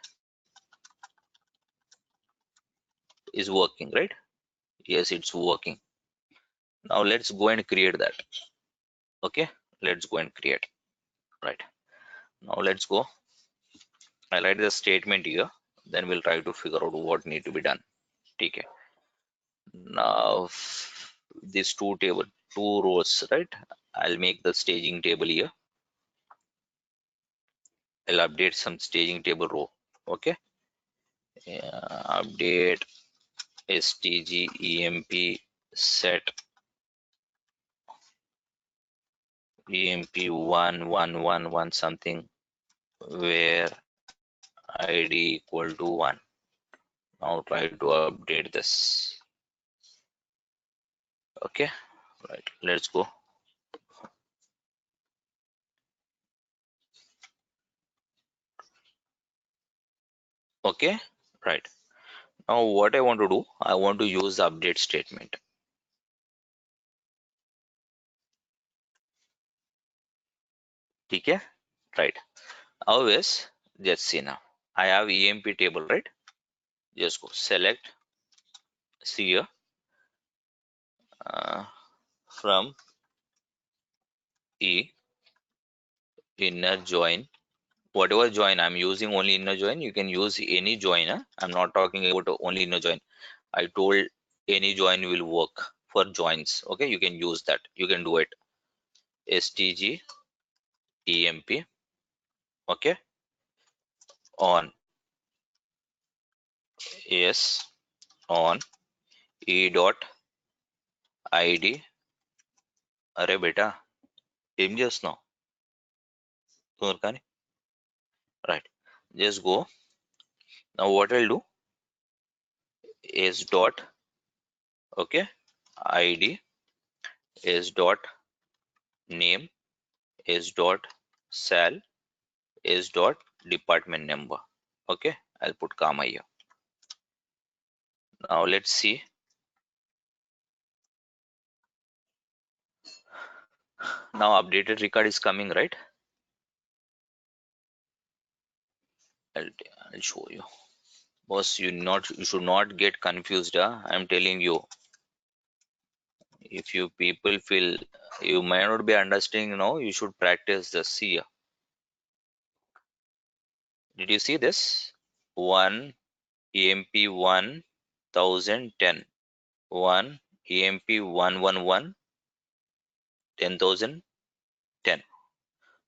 is working. Right, yes, it's working. Now let's go and create that. Okay, let's go and create. Right, now let's go. I write the statement here, then we'll try to figure out what need to be done. Okay, now these two rows. Right, I'll make the staging table here. I'll update some staging table row. Okay, update stgemp set emp1111 something where id equal to 1. Now try to update this. Okay, right, let's go. Okay, right, now what I want to do, I want to use the update statement. Okay, right, always just see now I have emp table. Right, just go select, see here, from e inner join, whatever join I'm using, only inner join. You can use any join. I'm not talking about only inner join. I told any join will work for joins. Okay, you can use that, you can do it. stg emp, okay, on, yes, on e dot id. అరే బేటా ఏం చేస్తున్నావు కానీ right, just go. Now what I'll do is dot, okay, id is dot name is dot sal is dot department number. Okay, I'll put comma here. Now let's see. Now updated record is coming. Right, I'll show you. Boss, you should not get confused. I'm telling you, if you people feel you might not be understanding, you should practice the see. Did you see this? 1 emp 1010, 1 emp 111 10,010.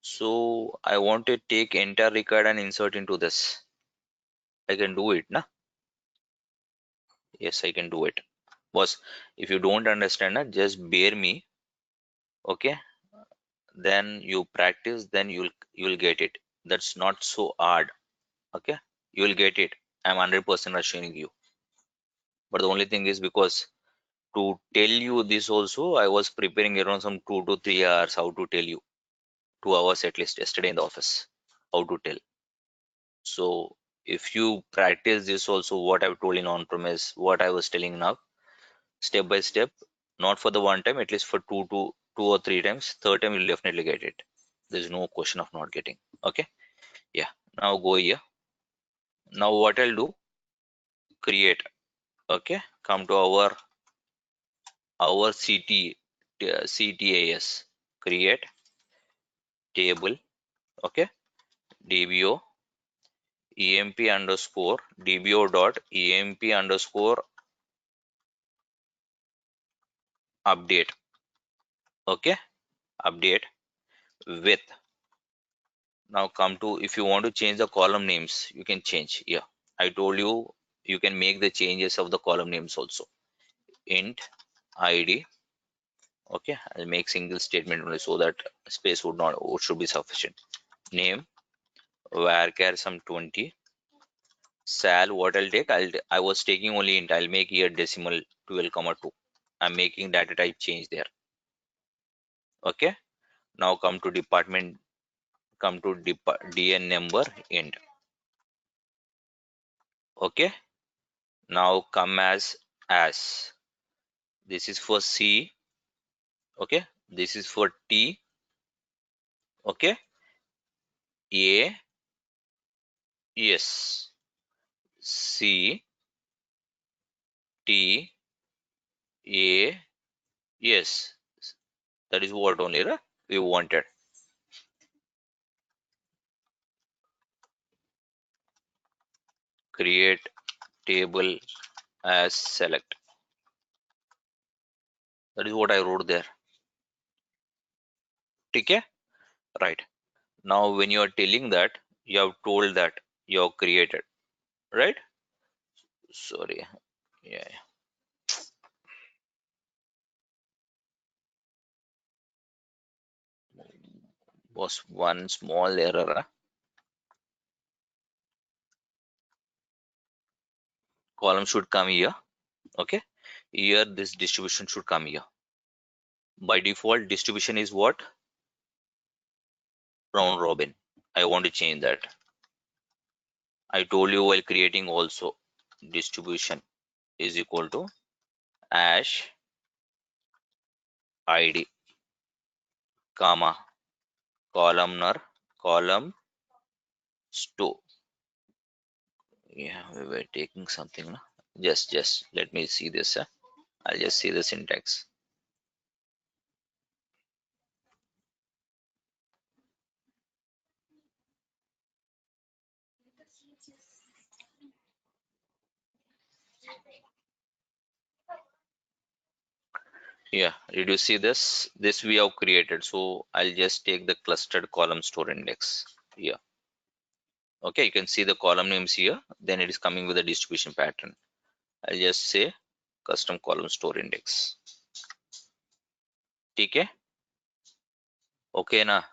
So I want to take entire record and insert into this. I can do it, na? Yes, I can do it. Boss, if you don't understand, na, just bear me. Okay, then you practice, then you'll get it. That's not so hard. Okay, you will get it. I'm 100% assuring you. But the only thing is, because to tell you this also, I was preparing around some 2 to 3 hours how to tell you. 2 hours at least yesterday in the office how to tell. So if you practice this also, what I've told in on-premise, what I was telling now, step by step, not for the one time, at least for 2 or 3 times, third time you'll definitely get it. There's no question of not getting. Okay. Yeah. Now go here. Now what I'll do, create. Okay. Come to our CTAS. Create table. Okay. DBO emp underscore dbo dot emp underscore update. Okay, update with. Now come to, if you want to change the column names, you can change. Yeah, I told you, you can make the changes of the column names also. Int id. Okay, I'll make single statement only so that space should be sufficient. Name varchar some 20. Sal, what I'll take, I was taking only int, I'll make here decimal 12,2. I'm making data type change there. Okay, now come to department, come to dn number int. Okay, now come as this is for C. Okay, this is for T. Okay, A, yes, C, T, A, yes. That is what only, right? We wanted. Create table as select. That is what I wrote there. Okay, right. Now when you are telling that, you have told that you have created, right? Sorry. Yeah. Was one small error. Column should come here. Okay, here this distribution should come here. By default distribution is what? Round robin. I want to change that. I told you while creating also, distribution is equal to ash id comma columnar column store. Yeah, we were taking something, no? Just let me see this. I'll just see the syntax. Yeah, did you see this? This we have created. So I'll just take the clustered column store index. Yeah. Okay, you can see the column names here. Then it is coming with a distribution pattern. I'll just say custom column store index. Okay. Okay, now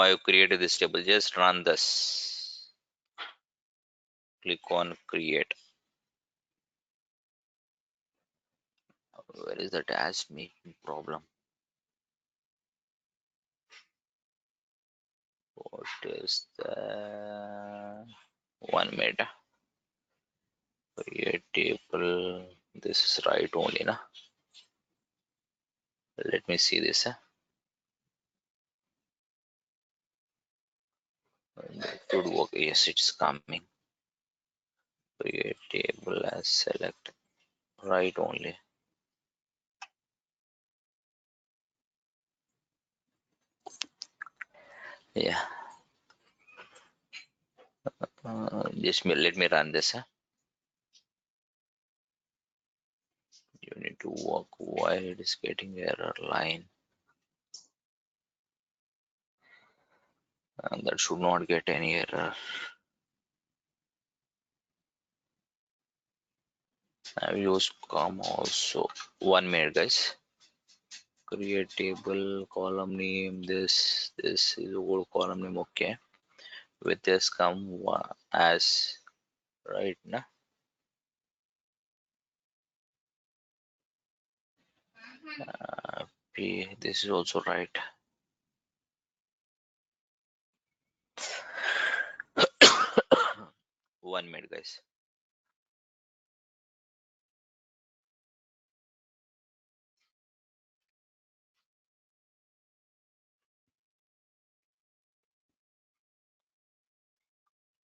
I have created this table. Just run this. Click on create. Where is the dash making problem? What is the 1 minute? Create table. This is right only, na? Let me see this. It should work. Yes, it's coming. Create table as select. Right only. Yeah. Just let me run this. You need to work why it is getting error line. And that should not get any error. I've used comma also. 1 minute, guys. Create table, column name. This is old column name. Okay. With this come as right now. This is also right. 1 minute, guys.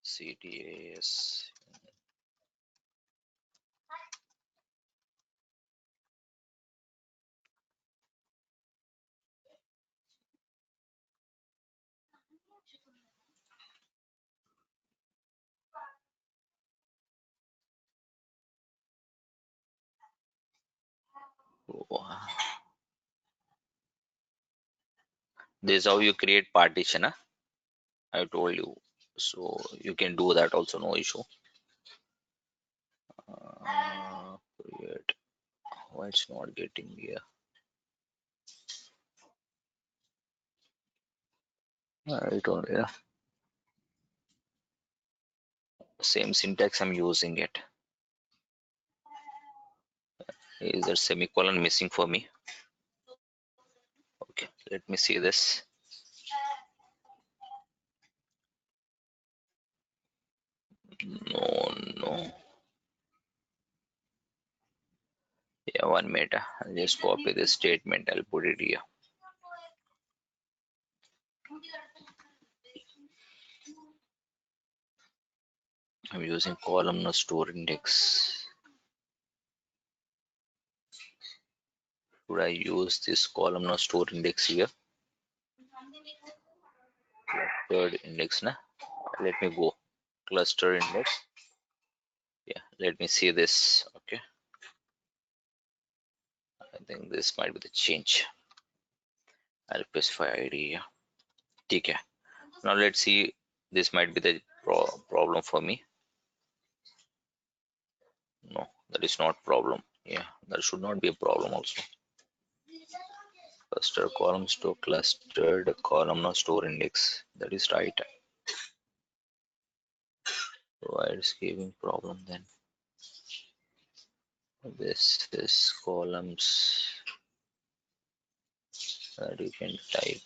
CTAS. This is how you create partition. Huh? I told you. So you can do that also, no issue. Create. Why it's not getting here? I don't. Yeah. Same syntax I'm using it. Is there semicolon missing for me? Okay, let me see this. No. Yeah, 1 minute. I'll just copy this statement. I'll put it here. I'm using columnar store index. Should I use this columnar store index here? Third index, na? Let me go. Cluster index. Yeah, let me see this. Okay. I think this might be the change. I'll specify ID. Yeah. Okay. Now let's see. This might be the problem for me. No, that is not problem. Yeah, that should not be a problem also. Cluster column store clustered columnar store index. That is right. Why it's giving problem then? This is columns that you can type.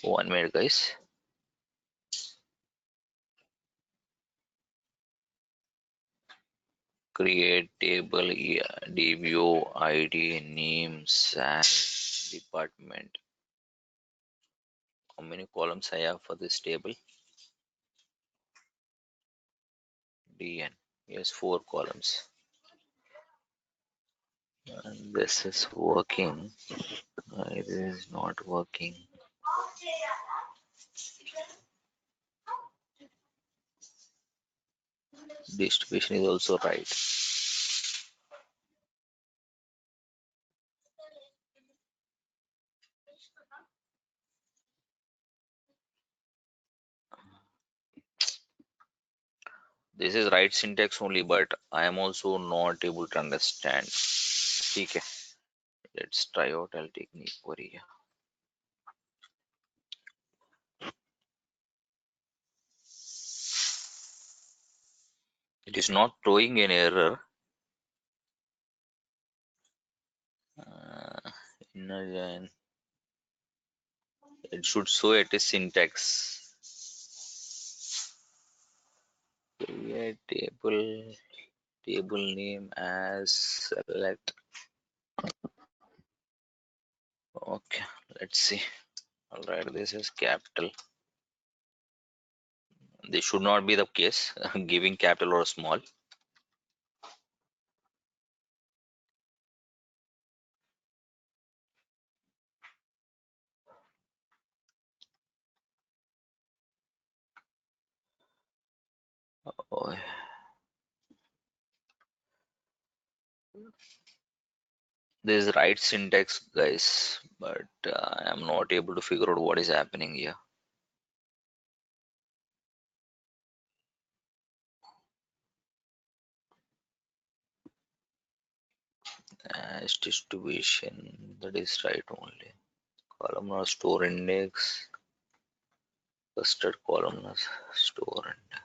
1 minute, guys. Create table DWH ID names and department. How many columns I have for this table? DN. Yes, 4 columns. And this is working. It is not working. Distribution is also right. This is right syntax only, but I am also not able to understand. Okay, let's try out. I'll take new query here. It is not throwing an error. Inner line. It should show it is syntax. Create table name as select. Okay, let's see. All right, this is capital. This should not be the case, giving capital or small. Oh, this is right syntax, guys, but I am not able to figure out what is happening here. As distribution, that is right only. Columnar store index, clustered columnar store index.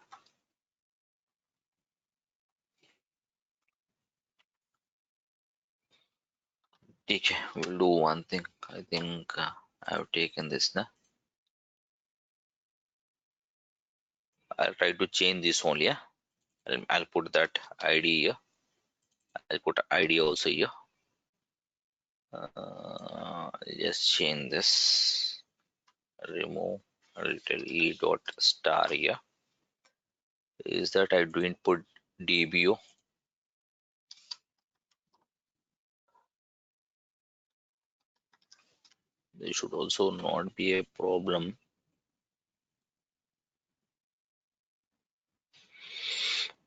Okay, we'll do one thing. I think I have taken this now. I'll try to change this only. Yeah, I'll put that ID here. I'll put ID also here. Just change this. Remove little e dot star here. Is that I didn't put DBO? There should also not be a problem.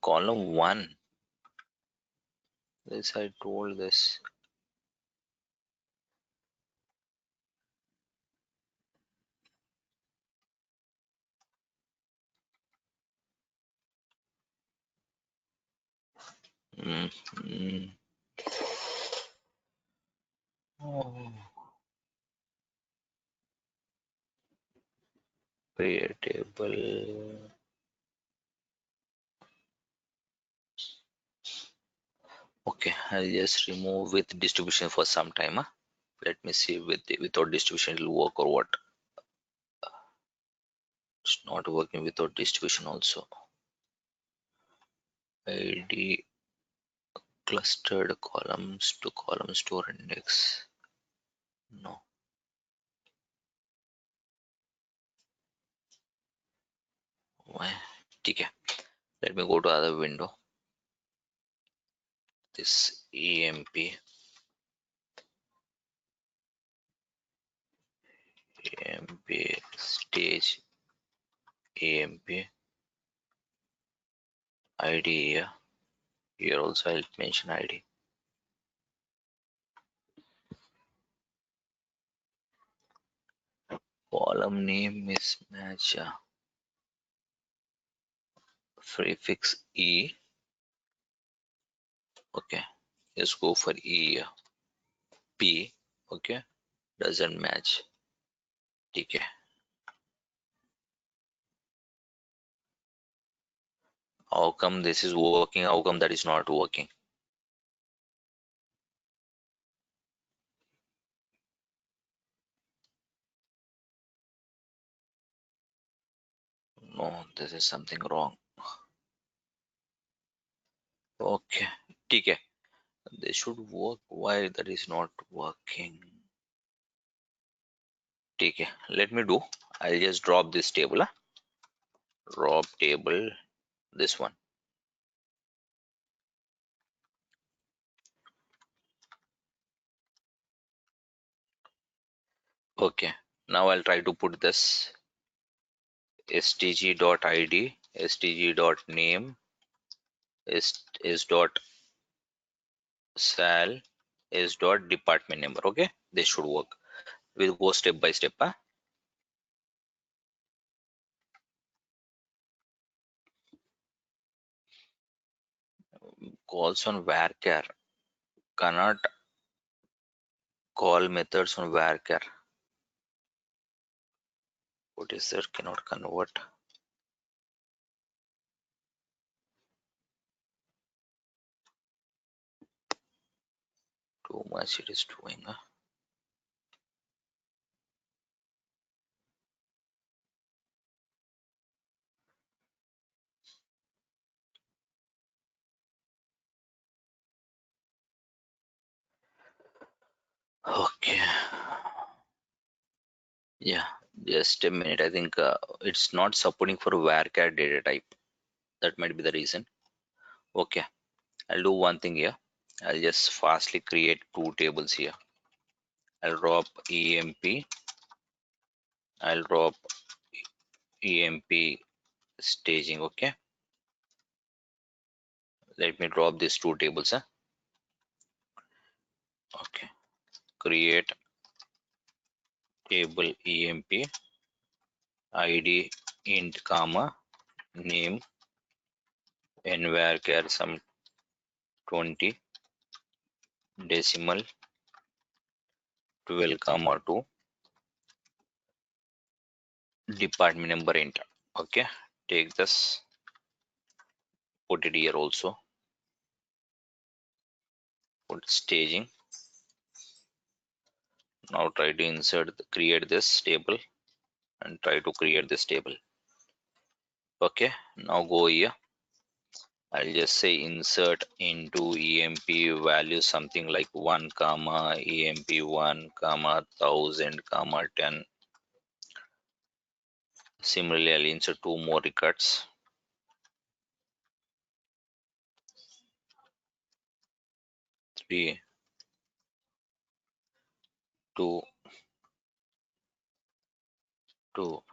Column 1. This I told this. Mm, mm. Oh, create table. Okay, I'll just remove with distribution for some time. Let me see without distribution it will work or what. It's not working without distribution also. ID clustered columns to column store index. No. Why? Okay. Let me go to other window. This EMP stage EMP ID here. Here also I'll mention ID. Column name is match prefix E. Okay, let's go for E here. P. Okay, doesn't match. Okay. How come this is working? How come that is not working? No, this is something wrong. Okay, okay. This should work. Why that is not working? Okay, let me do. I'll just drop this table. Drop table. This one. Okay. Now I'll try to put this stg.id, stg.name, is sal, is dot department number. Okay, this should work. We'll go step by step. Calls on varchar cannot call methods on varchar. What is that? Cannot convert. Too much it is doing. Okay. Yeah, just a minute. I think it's not supporting for varchar data type. That might be the reason. Okay, I'll do one thing here. I'll just fastly create two tables here. I'll drop EMP. I'll drop EMP staging. Okay, let me drop these two tables. Okay, create table EMP ID int comma name and varchar some 20 decimal 12 comma 2 department number enter. Okay, take this, put it here also, put staging. Now try to create this table and try to create this table. Okay, now go here. I'll just say insert into emp value something like 1 comma emp 1 comma 1000 comma 10. Similarly, I'll insert two more records. 3 2 2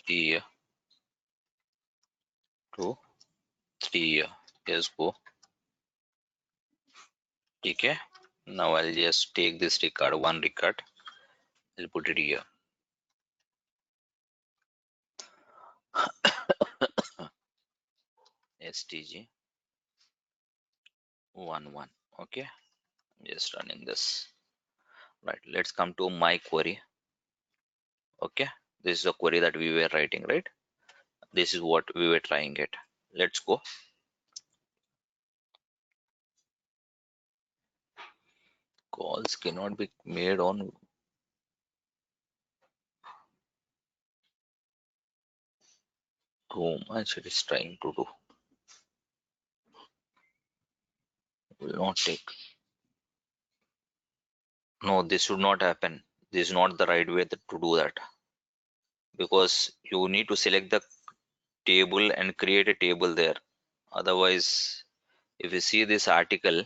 3 2 3. Yes, go. Okay. Now I'll just take this record, one record. I'll put it here. STG 11. Okay. I'm just running this. Right. Let's come to my query. Okay. This is a query that we were writing, right? This is what we were trying it. Let's go. Calls cannot be made on too much it is trying to do. Will not take. No, this should not happen. This is not the right way to do that, because you need to select the table and create a table there. Otherwise, if you see this article,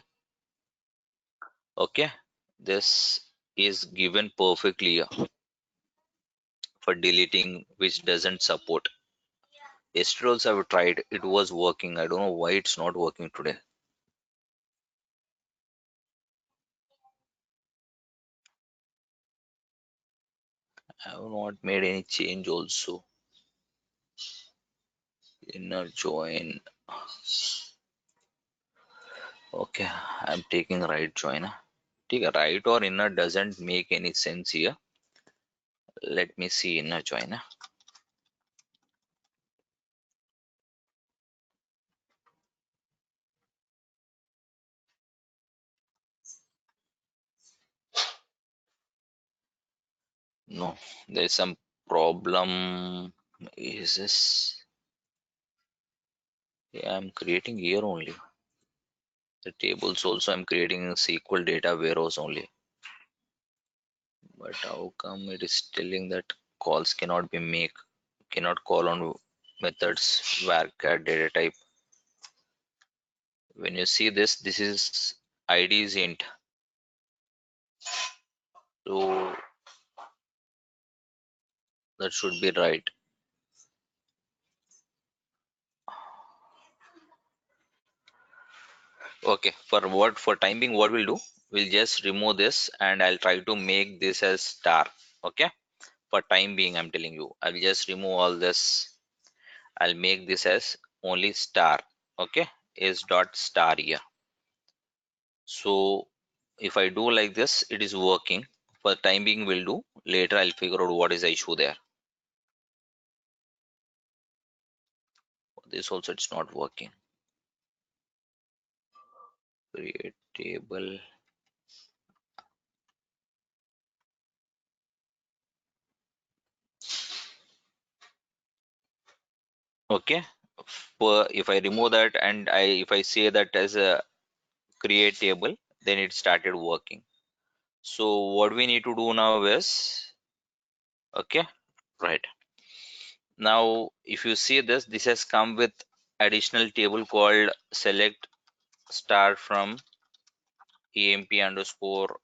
okay, this is given perfectly for deleting, which doesn't support. Yesterday also I've tried, it was working. I don't know why it's not working today. I have not made any change also. Inner join. Okay, I'm taking right join. Take a right or inner doesn't make any sense here. Let me see inner join. No, there's some problem. Is this? Yeah, I'm creating here only. The tables also I'm creating in SQL data warehouse only. But how come it is telling that calls cannot be cannot call on methods varchar data type? When you see this is ID is int. So that should be right. Okay, for time being, what we'll do, we'll just remove this and I'll try to make this as star. Okay, for time being, I'm telling you, I'll just remove all this. I'll make this as only star. Okay, is dot star here. So if I do like this, it is working. For time being, we'll do. Later, I'll figure out what is the issue there. This also, it's not working. Create table. Okay. If I remove that and if I say that as a create table, then it started working. So what we need to do now is, okay, right. Now, if you see this has come with additional table called select star from emp underscore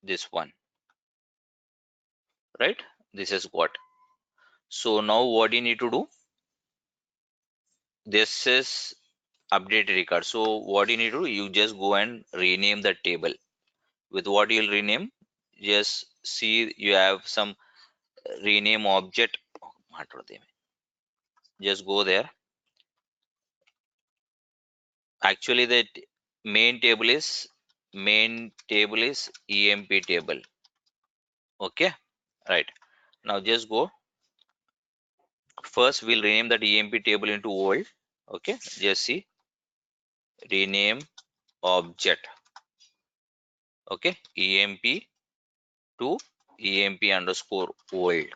this one, right? This is what. So now what you need to do, this is update record. So what you need to do, you just go and rename the table. With what you'll rename, just see you have some rename object. Just go there. Actually, that main table is emp table. Okay, right. Now just go. First we'll rename that emp table into old. Okay, just see, rename object. Okay, emp to emp underscore old.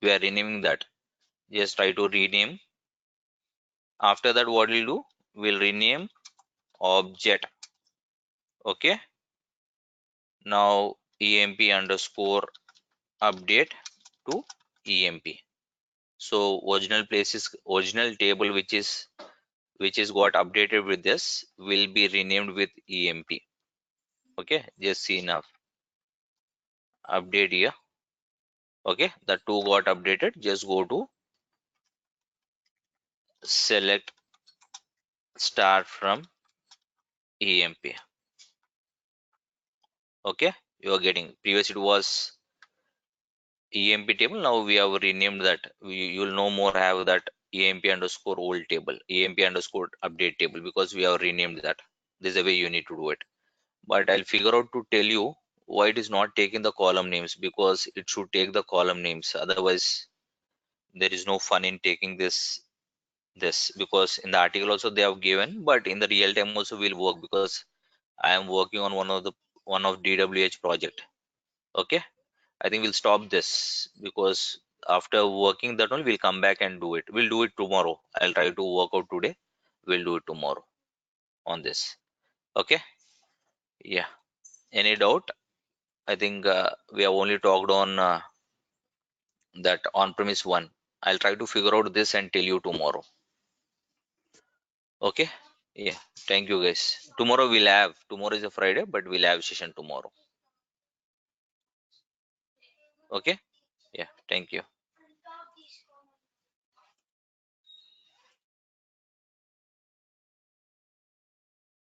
We are renaming that. Just try to rename. After that, what we'll do, we'll rename object. Okay, now emp underscore update to emp. So original table which is got updated with this will be renamed with emp. Okay, just see now, update here. Okay, the two got updated. Just go to select start from emp. Okay, you are getting, previous it was emp table, now we have renamed that. You'll no more have that emp underscore old table, emp underscore update table, because we have renamed that. This is the way you need to do it. But I'll figure out to tell you why it is not taking the column names, because it should take the column names, otherwise there is no fun in taking this, because in the article also they have given, but in the real time also will work, because I am working on one of DWH project. Okay, I think we'll stop this, because after working that one, we'll come back and do it. We'll do it tomorrow. I'll try to work out today. We'll do it tomorrow on this. Okay. Yeah. Any doubt? I think we have only talked on that on-premise one. I'll try to figure out this and tell you tomorrow. Okay. Yeah. Thank you guys. Tomorrow is a Friday, but we'll have session tomorrow. Okay. Yeah. Thank you.